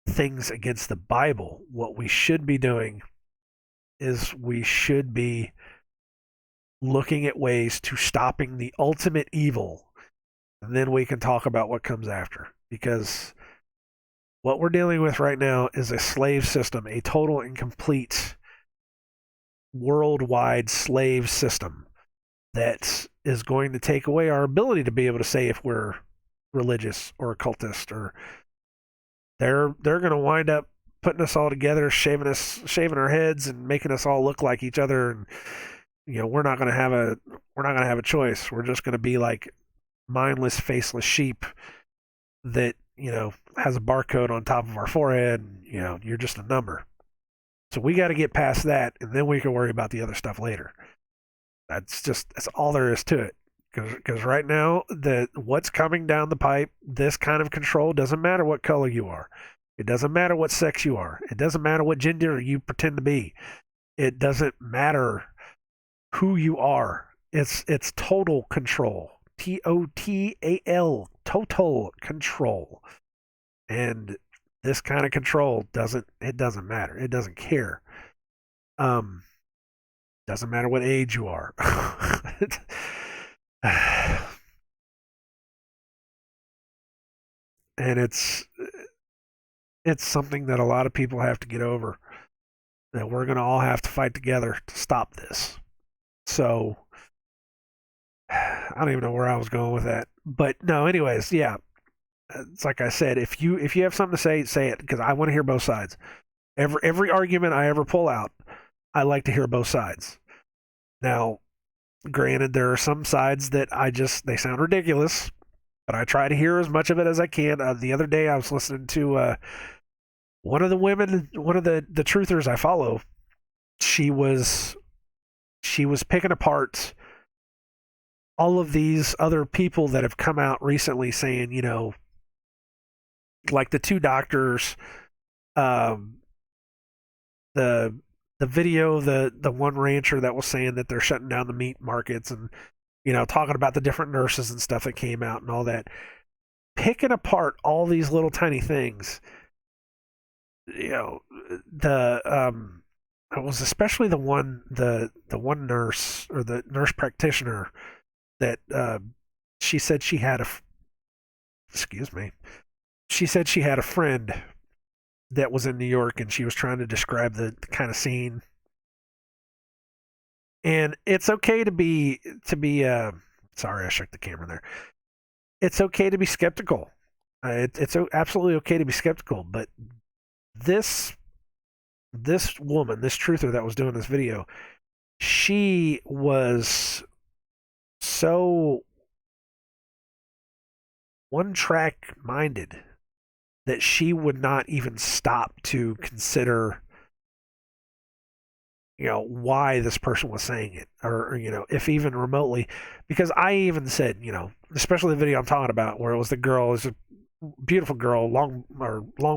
things against the Bible. What we should be doing is we should be looking at ways to stopping the ultimate evil, and then we can talk about what comes after. Because what we're dealing with right now is a slave system, a total and complete worldwide slave system that is going to take away our ability to be able to say if we're religious or occultist, or they're going to wind up putting us all together, shaving our heads and making us all look like each other, and we're not going to have a choice. We're just going to be like mindless, faceless sheep that has a barcode on top of our forehead, and you're just a number. So we got to get past that, and then we can worry about the other stuff later. That's all there is to it. Because right now, what's coming down the pipe, this kind of control, doesn't matter what color you are. It doesn't matter what sex you are. It doesn't matter what gender you pretend to be. It doesn't matter who you are. It's total control. TOTAL, total control. And this kind of control doesn't matter. It doesn't care. Doesn't matter what age you are. And it's something that a lot of people have to get over, that we're going to all have to fight together to stop this. So I don't even know where I was going with that, but no, anyways, yeah, it's like I said, if you have something to say it, because I want to hear both sides. Every argument I ever pull out, I like to hear both sides. Now, granted, there are some sides that they sound ridiculous, but I try to hear as much of it as I can. The other day, I was listening to one of the women, one of the truthers I follow. She was picking apart all of these other people that have come out recently saying, like the two doctors, the video, the one rancher that was saying that they're shutting down the meat markets, and talking about the different nurses and stuff that came out and all that, picking apart all these little tiny things. It was especially the one nurse, or the nurse practitioner, that she said she had she said she had a friend that was in New York, and she was trying to describe the kind of scene. And it's okay to be sorry, I shook the camera there. It's okay to be skeptical. It's absolutely okay to be skeptical, but this woman, this truther that was doing this video, she was so one-track minded that she would not even stop to consider why this person was saying it, or if even remotely. Because I even said, especially the video I'm talking about, where it was the girl, is a beautiful girl, long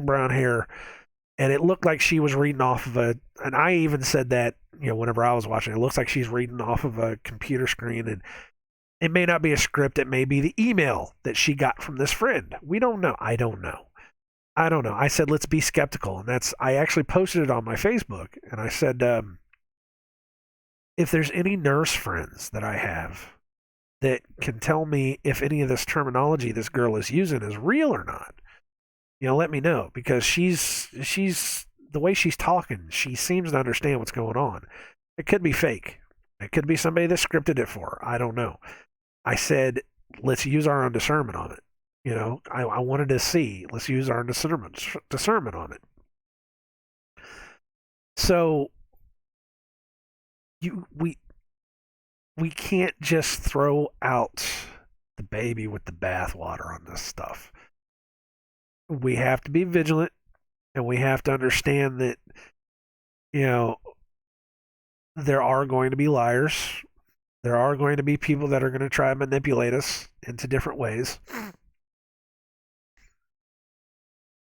brown hair, and it looked like she was reading off of and I even said that, whenever I was watching, it looks like she's reading off of a computer screen, and it may not be a script, it may be the email that she got from this friend. We don't know. I don't know. I said, let's be skeptical. And I actually posted it on my Facebook, and I said, if there's any nurse friends that I have that can tell me if any of this terminology this girl is using is real or not, let me know, because she's the way she's talking, she seems to understand what's going on. It could be fake. It could be somebody that scripted it for her. I don't know. I said, let's use our own discernment on it. I wanted to see. Let's use our discernment on it. So you we can't just throw out the baby with the bathwater on this stuff. We have to be vigilant, and we have to understand that you know there are going to be liars. There are going to be people that are going to try and manipulate us into different ways.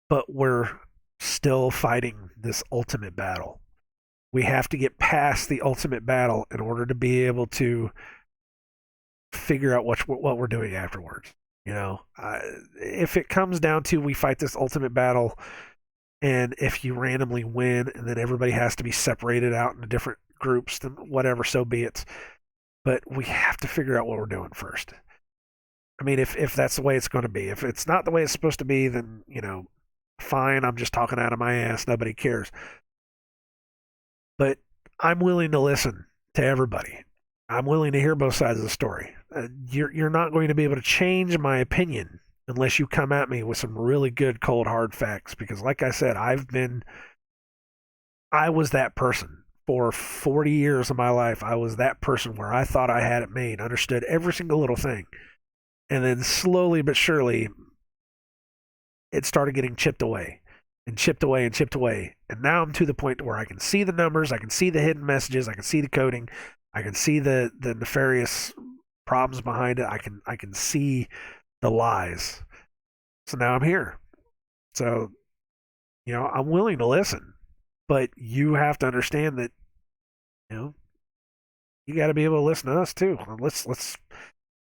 But we're still fighting this ultimate battle. We have to get past the ultimate battle in order to be able to figure out what we're doing afterwards. If it comes down to we fight this ultimate battle, and if you randomly win, and then everybody has to be separated out into different groups, then whatever, so be it. But we have to figure out what we're doing first. I mean, if that's the way it's going to be. If it's not the way it's supposed to be, then fine. I'm just talking out of my ass. Nobody cares. But I'm willing to listen to everybody. I'm willing to hear both sides of the story. You're not going to be able to change my opinion unless you come at me with some really good cold hard facts. Because, like I said, I was that person for 40 years of my life. I was that person where I thought I had it made, understood every single little thing, and then slowly but surely, it started getting chipped away and chipped away and chipped away. And now I'm to the point where I can see the numbers, I can see the hidden messages, I can see the coding, I can see the nefarious problems behind it. I can see the lies. So now I'm here. So, I'm willing to listen, but you have to understand that, you got to be able to listen to us too. Let's.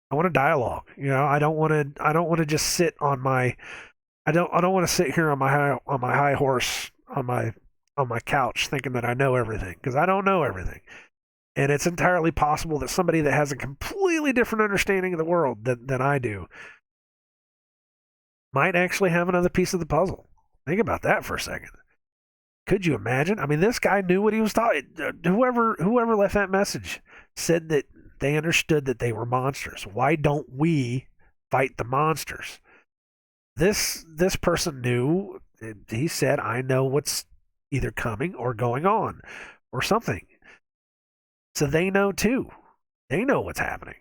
I want a dialogue. I don't want to just sit on my. I don't want to sit here on my high horse on my couch thinking that I know everything, because I don't know everything. And it's entirely possible that somebody that has a completely different understanding of the world than I do might actually have another piece of the puzzle. Think about that for a second. Could you imagine? I mean, this guy knew what he was talking. Whoever left that message said that they understood that they were monsters. Why don't we fight the monsters? This person knew. He said, "I know what's either coming or going on, or something." So they know too. They know what's happening.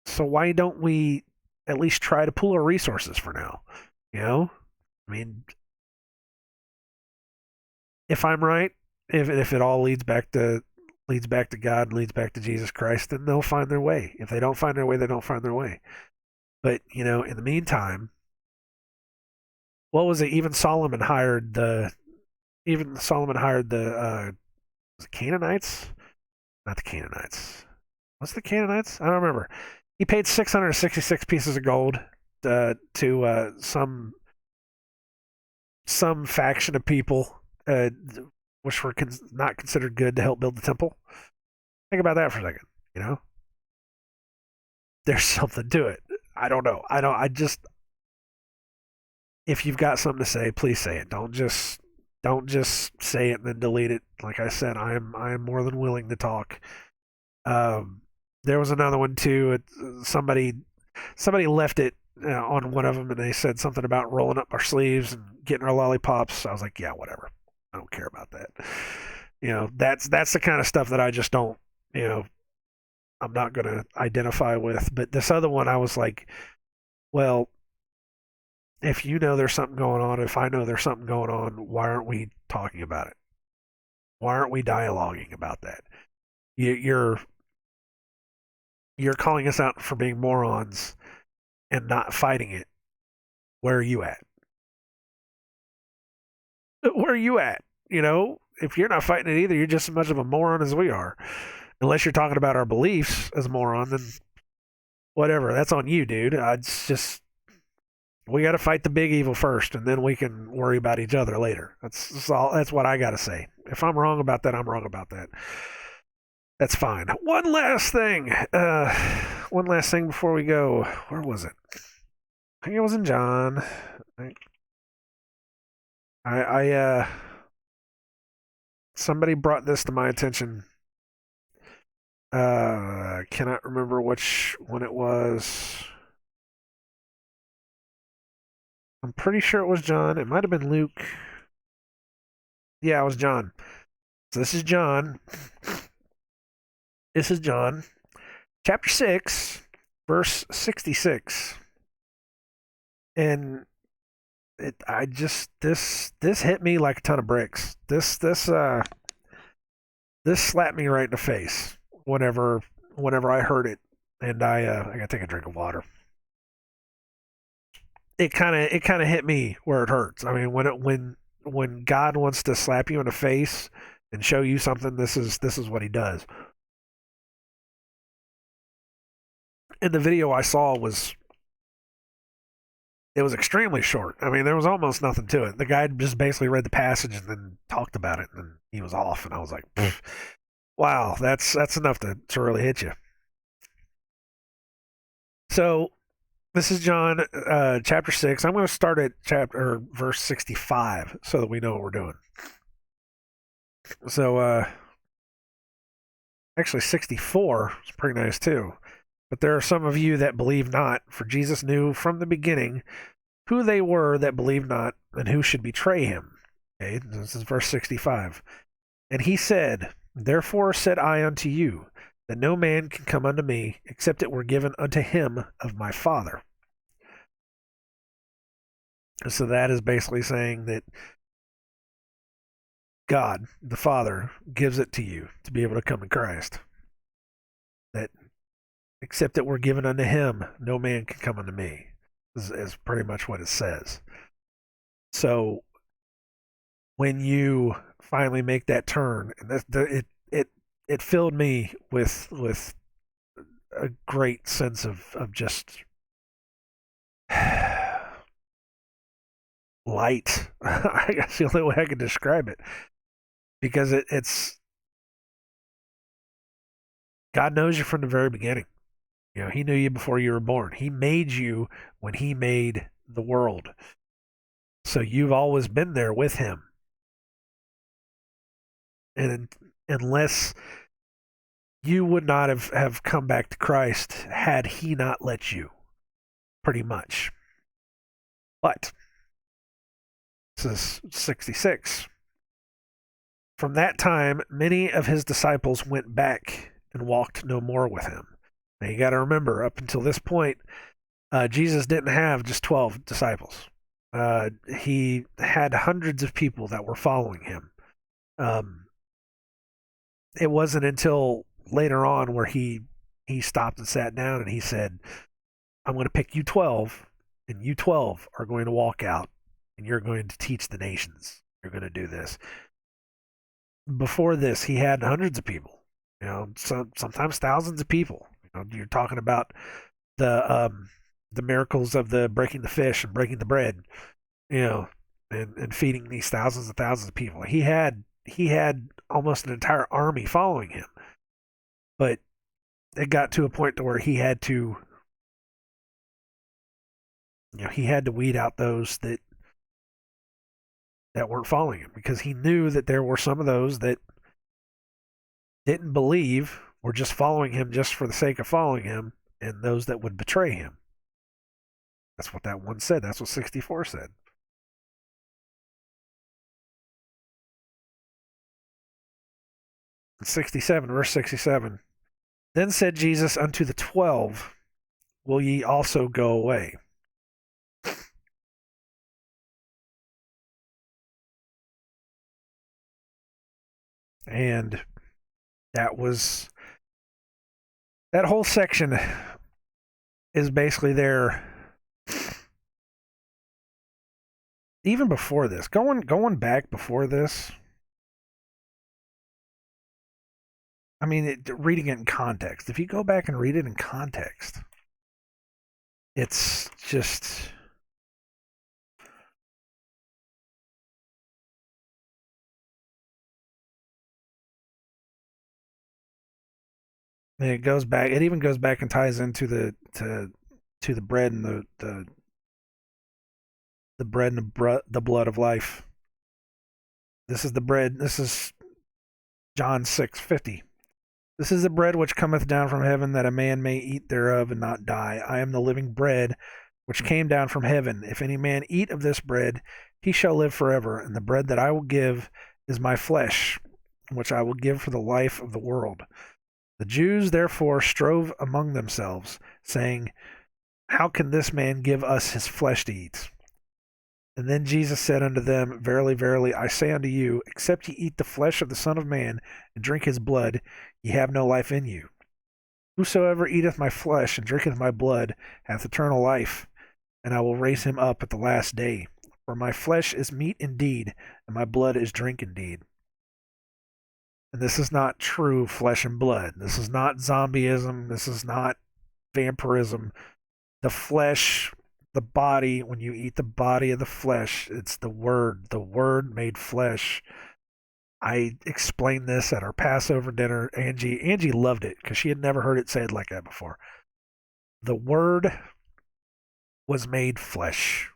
So why don't we at least try to pool our resources for now? I mean, if I'm right, if it all leads back to God, leads back to Jesus Christ, then they'll find their way. If they don't find their way, they don't find their way. But in the meantime, what was it? Even Solomon hired the was it Canaanites? Not the Canaanites. What's the Canaanites? I don't remember. He paid 666 pieces of gold to some faction of people, which were not considered good, to help build the temple. Think about that for a second. There's something to it. I don't know. I just, if you've got something to say, please say it. Don't just say it and then delete it. Like I said, I am more than willing to talk. There was another one too. Somebody left it on one of them, and they said something about rolling up our sleeves and getting our lollipops. I was like, yeah, whatever. I don't care about that. That's the kind of stuff that I just don't. I'm not going to identify with. But this other one, I was like, well, if you know there's something going on, if I know there's something going on, why aren't we talking about it? Why aren't we dialoguing about that? You're calling us out for being morons and not fighting it. Where are you at? Where are you at? If you're not fighting it either, you're just as much of a moron as we are. Unless you're talking about our beliefs as a moron, then whatever. That's on you, dude. It's just, we got to fight the big evil first, and then we can worry about each other later. That's all. That's what I got to say. If I'm wrong about that, I'm wrong about that. That's fine. One last thing. One last thing before we go. Where was it? I think it was in John. I somebody brought this to my attention Cannot remember which one it was. I'm pretty sure it was John. It might have been Luke. Yeah, it was John. So this is John. This is John. Chapter 6, verse 66. And I just this hit me like a ton of bricks. This slapped me right in the face whenever I heard it, and I gotta take a drink of water. It kind of hit me where it hurts. I mean, when God wants to slap you in the face and show you something, this is what He does. And the video I saw was extremely short. I mean, there was almost nothing to it. The guy just basically read the passage and then talked about it, and then he was off. And I was like, wow, that's enough to really hit you. So this is John chapter 6. I'm going to start at chapter verse 65 so that we know what we're doing. So actually 64 is pretty nice too. But there are some of you that believe not, for Jesus knew from the beginning who they were that believed not and who should betray him. Okay, this is verse 65. And he said, therefore said I unto you, that no man can come unto me except it were given unto him of my Father. So that is basically saying that God, the Father, gives it to you to be able to come in Christ. That except it were given unto him, no man can come unto me, is pretty much what it says. So when you finally make that turn, and it filled me with a great sense of just light. I guess the only way I could describe it, because it's God knows you from the very beginning. You know, He knew you before you were born. He made you when He made the world. So you've always been there with Him. And unless you would not have come back to Christ had He not let you, pretty much. But this is 66. From that time, many of His disciples went back and walked no more with Him. Now you got to remember, up until this point, Jesus didn't have just 12 disciples. He had hundreds of people that were following Him. It wasn't until later on where he stopped and sat down and He said, I'm going to pick you 12, and you 12 are going to walk out, and you're going to teach the nations. You're going to do this. Before this, He had hundreds of people, sometimes thousands of people. You're talking about the miracles of the breaking the fish and breaking the bread, and feeding these thousands and thousands of people. He had almost an entire army following Him, but it got to a point to where he had to weed out those that weren't following Him, because He knew that there were some of those that didn't believe, were just following Him just for the sake of following Him, and those that would betray Him. That's what that one said. That's what 64 said. In 67, verse 67. Then said Jesus unto the 12, will ye also go away? And that whole section is basically there. Even before this, going back before this, I mean, reading it in context. If you go back and read it in context, it's just it goes back. It even goes back and ties into the bread and the bread and the blood of life. This is the bread. This is John 6:50. This is the bread which cometh down from heaven, that a man may eat thereof and not die. I am the living bread which came down from heaven. If any man eat of this bread, he shall live forever. And the bread that I will give is my flesh, which I will give for the life of the world. The Jews therefore strove among themselves, saying, how can this man give us his flesh to eat? And then Jesus said unto them, verily, verily, I say unto you, except ye eat the flesh of the Son of Man, and drink his blood, ye have no life in you. Whosoever eateth my flesh and drinketh my blood hath eternal life, and I will raise him up at the last day. For my flesh is meat indeed, and my blood is drink indeed. And this is not true flesh and blood. This is not zombieism. This is not vampirism. The flesh, the body, when you eat the body of the flesh, it's the Word made flesh. I explained this at our Passover dinner. Angie loved it because she had never heard it said like that before. The Word was made flesh.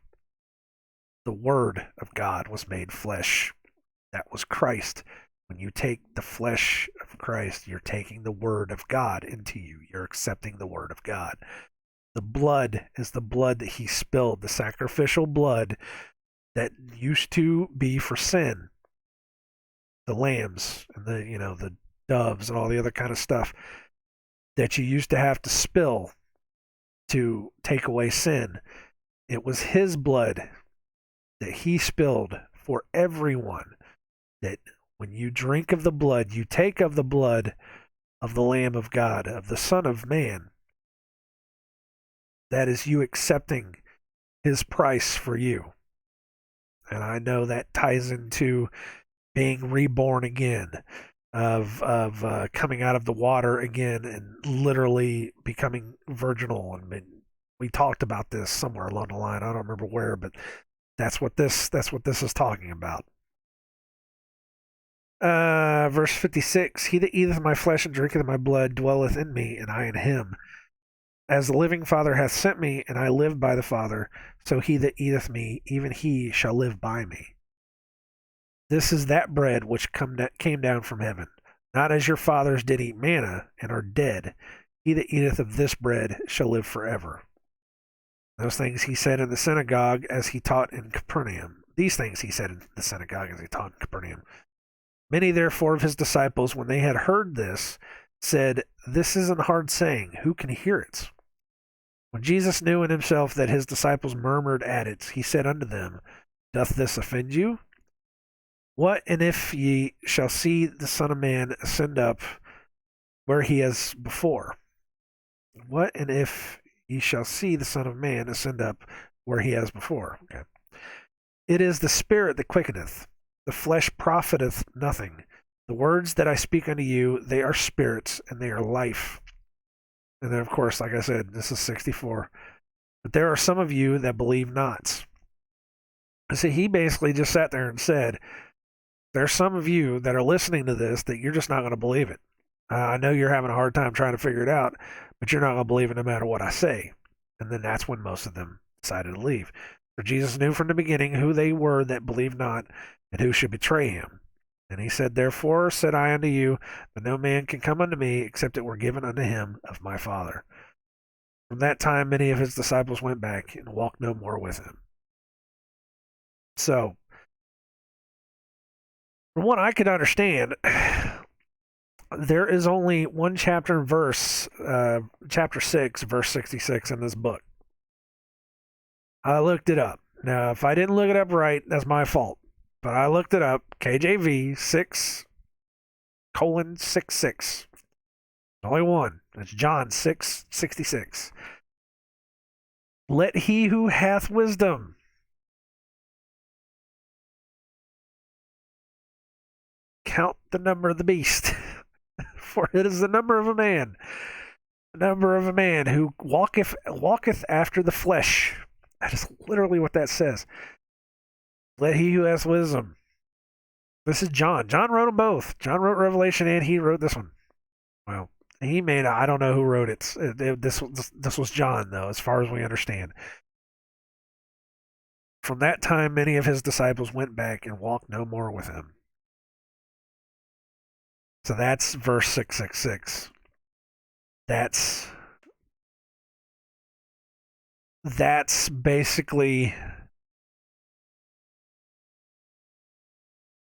The Word of God was made flesh. That was Christ. When you take the flesh of Christ, you're taking the Word of God into you. You're accepting the Word of God. The blood is the blood that he spilled, the sacrificial blood that used to be for sin. The lambs and the doves and all the other kind of stuff that you used to have to spill to take away sin. It was his blood that he spilled for everyone. That when you drink of the blood, you take of the blood of the Lamb of God, of the Son of Man. That is you accepting his price for you. And I know that ties into being reborn again, of coming out of the water again and literally becoming virginal. I mean, we talked about this somewhere along the line. I don't remember where, but that's what this is talking about. Verse 56, he that eateth my flesh and drinketh my blood dwelleth in me, and I in him. As the living Father hath sent me, and I live by the Father, so he that eateth me, even he shall live by me. This is that bread which came down from heaven, not as your fathers did eat manna, and are dead. He that eateth of this bread shall live forever. Those things he said in the synagogue as he taught in Capernaum. These things he said in the synagogue as he taught in Capernaum. Many therefore of his disciples, when they had heard this, said, this is an hard saying. Who can hear it? When Jesus knew in himself that his disciples murmured at it, he said unto them, doth this offend you? What and if ye shall see the Son of Man ascend up where he is before? What and if ye shall see the Son of Man ascend up where he is before? Okay. It is the Spirit that quickeneth, the flesh profiteth nothing. The words that I speak unto you, they are spirits and they are life. And then, of course, like I said, this is 64. But there are some of you that believe not. See, he basically just sat there and said, there's some of you that are listening to this that you're just not going to believe it. I know you're having a hard time trying to figure it out, but you're not going to believe it no matter what I say. And then that's when most of them decided to leave. For Jesus knew from the beginning who they were that believed not and who should betray him. And he said, therefore said I unto you, that no man can come unto me except it were given unto him of my Father. From that time many of his disciples went back and walked no more with him. So, from what I could understand, there is only one chapter and verse, chapter 6, verse 66 in this book. I looked it up. Now, if I didn't look it up right, that's my fault. But I looked it up, KJV 6:66. Only one. That's John 6:66. Let he who hath wisdom count the number of the beast, for it is the number of a man. The number of a man who walketh after the flesh. That is literally what that says. Let he who has wisdom. This is John. John wrote them both. John wrote Revelation and he wrote this one. Well, he may not. I don't know who wrote it. This was John, though, as far as we understand. From that time, many of his disciples went back and walked no more with him. So that's verse 666. That's that's basically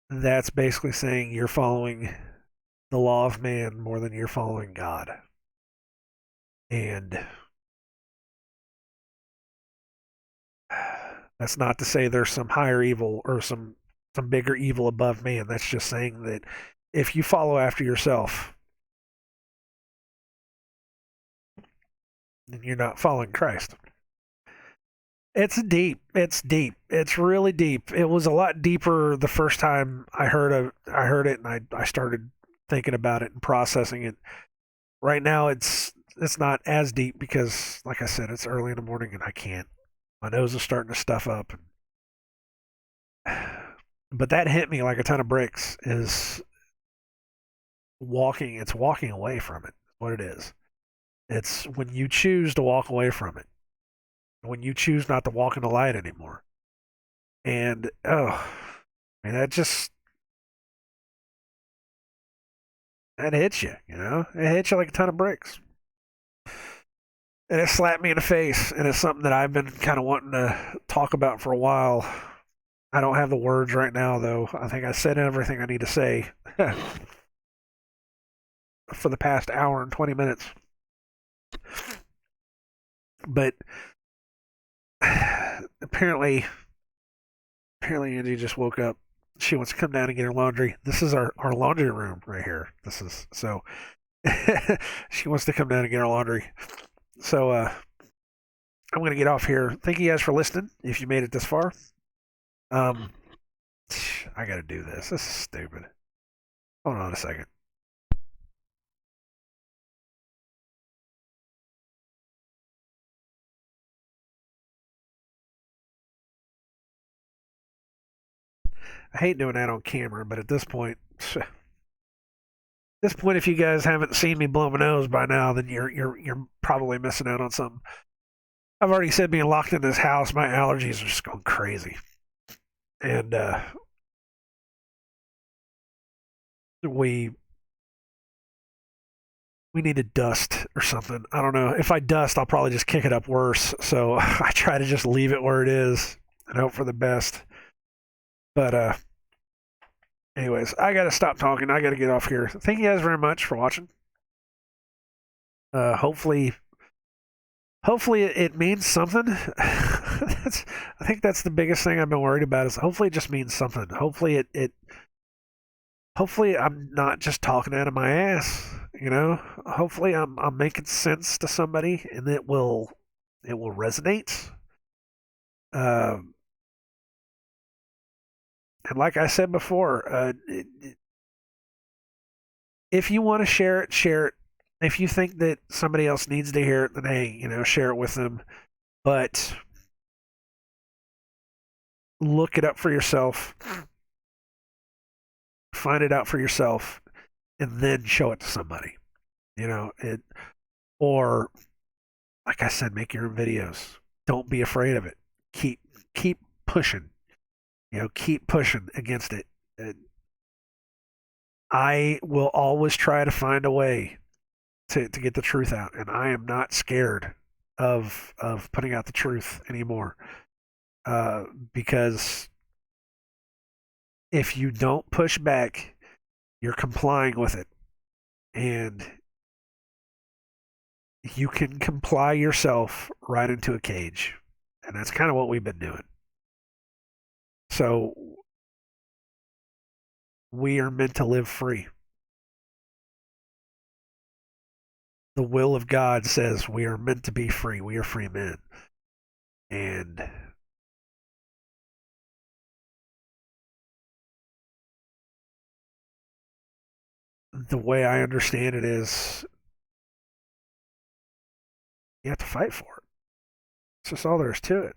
that's basically saying you're following the law of man more than you're following God. And that's not to say there's some higher evil or some bigger evil above man. That's just saying that if you follow after yourself, then you're not following Christ. It's deep. It's deep. It's really deep. It was a lot deeper the first time I heard it, and I started thinking about it and processing it. Right now, it's not as deep because, like I said, it's early in the morning and I can't. My nose is starting to stuff up. But that hit me like a ton of bricks. Is walking. It's walking away from it. What it is. It's when you choose to walk away from it. When you choose not to walk in the light anymore. And oh, I mean that hits you. You know, it hits you like a ton of bricks. And it slapped me in the face, and it's something that I've been kind of wanting to talk about for a while. I don't have the words right now, though. I think I said everything I need to say for the past hour and 20 minutes. But apparently Angie just woke up. She wants to come down and get her laundry. This is our laundry room right here. This is so she wants to come down and get her laundry. So I'm gonna get off here. Thank you guys for listening. If you made it this far, um, I gotta do this. This is stupid. Hold on a second. I hate doing that on camera, but at this point, if you guys haven't seen me blow my nose by now, then you're probably missing out on something. I've already said being locked in this house, my allergies are just going crazy, and we we need to dust or something. I don't know. If I dust, I'll probably just kick it up worse. So I try to just leave it where it is and hope for the best. But anyways, I gotta stop talking. I gotta get off here. Thank you guys very much for watching. Hopefully it means something. I think that's the biggest thing I've been worried about is hopefully it just means something. Hopefully I'm not just talking out of my ass, you know. Hopefully I'm making sense to somebody and it will resonate. Uh, and like I said before, if you want to share it, share it. If you think that somebody else needs to hear it, then hey, share it with them. But look it up for yourself, find it out for yourself, and then show it to somebody. Or like I said, make your own videos. Don't be afraid of it. Keep pushing. Keep pushing against it. I will always try to find a way to get the truth out, and I am not scared of putting out the truth anymore. Because if you don't push back, you're complying with it, and you can comply yourself right into a cage, and that's kind of what we've been doing. So we are meant to live free. The will of God says we are meant to be free. We are free men. And the way I understand it is you have to fight for it. It's just all there is to it.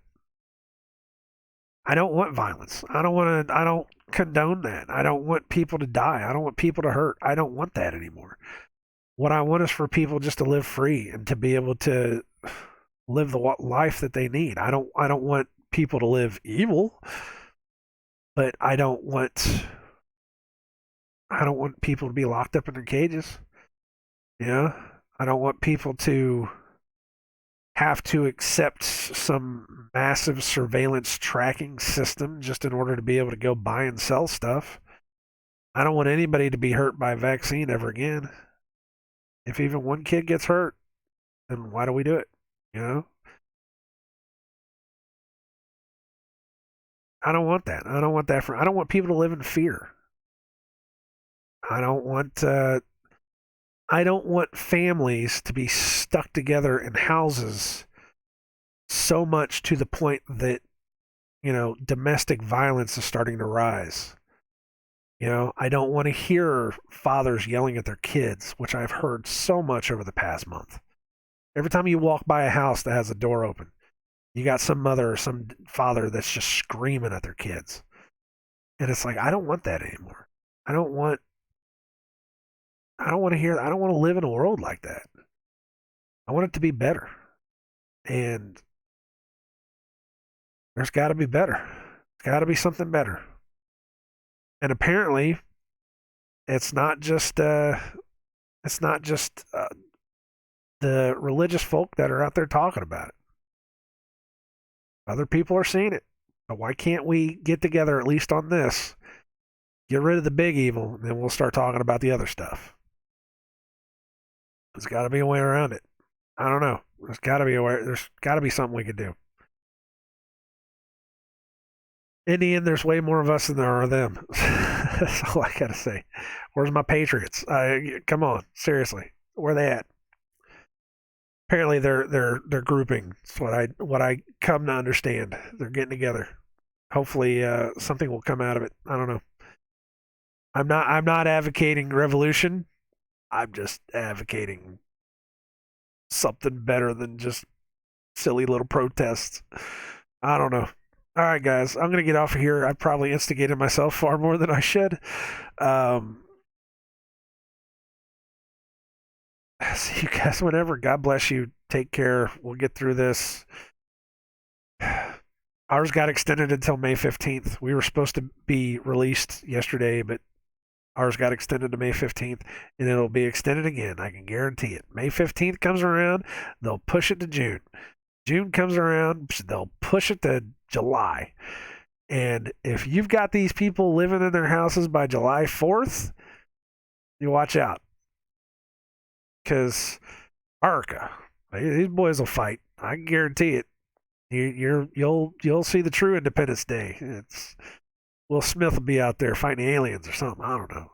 I don't want violence. I don't condone that. I don't want people to die. I don't want people to hurt. I don't want that anymore. What I want is for people just to live free and to be able to live the life that they need. I don't want people to live evil, but I don't want I don't want people to be locked up in their cages. You know, I don't want people to have to accept some massive surveillance tracking system just in order to be able to go buy and sell stuff. I don't want anybody to be hurt by a vaccine ever again. If even one kid gets hurt, then why do we do it? You know, I don't want that. I don't want that for. I don't want people to live in fear. I don't want. I don't want families to be stuck together in houses so much to the point that domestic violence is starting to rise. I don't want to hear fathers yelling at their kids, which I've heard so much over the past month. Every time you walk by a house that has a door open, you got some mother or some father that's just screaming at their kids. And it's like, I don't want that anymore. I don't want to hear, I don't want to live in a world like that. I want it to be better. And there's got to be better. It's got to be something better. And apparently, it's not just the religious folk that are out there talking about it. Other people are seeing it. So why can't we get together at least on this? Get rid of the big evil, and then we'll start talking about the other stuff. There's got to be a way around it. I don't know. There's got to be a way. There's got to be something we could do. In the end, there's way more of us than there are of them. That's all I gotta say. Where's my Patriots? Come on, seriously, where are they at? Apparently, they're grouping. That's what I come to understand. They're getting together. Hopefully, something will come out of it. I don't know. I'm not advocating revolution. I'm just advocating something better than just silly little protests. I don't know. All right, guys, I'm gonna get off of here. I probably instigated myself far more than I should. Um, See you guys whenever. God bless you. Take care. We'll get through this. Ours got extended until May 15th. We were supposed to be released yesterday, but ours got extended to May 15th, and it'll be extended again. I can guarantee it. May 15th comes around, they'll push it to June. June comes around, they'll push it to July. And if you've got these people living in their houses by July 4th, you watch out. Because America, these boys will fight. I can guarantee it. You'll see the true Independence Day. It's Will Smith will be out there fighting aliens or something. I don't know.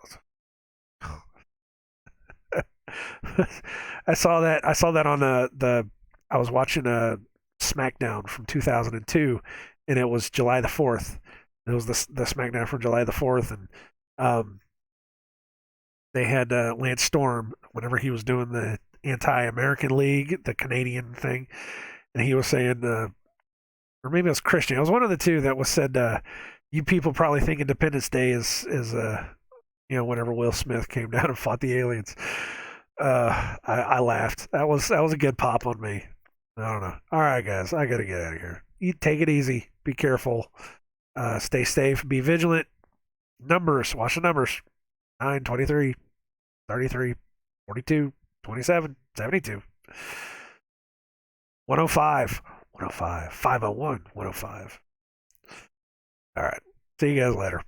I saw that on the. I was watching a SmackDown from 2002, and it was July the 4th. It was the SmackDown from July the 4th, and they had Lance Storm whenever he was doing the anti-American League, the Canadian thing, and he was saying, or maybe it was Christian. It was one of the two that was said, "You people probably think Independence Day is whenever Will Smith came down and fought the aliens." I laughed. That was a good pop on me. I don't know. All right, guys, I gotta get out of here. You take it easy. Be careful. Stay safe. Be vigilant. Numbers. Watch the numbers. 9, 23, 33, 42, 27, 72, 105, 105, 501, 105. All right. See you guys later.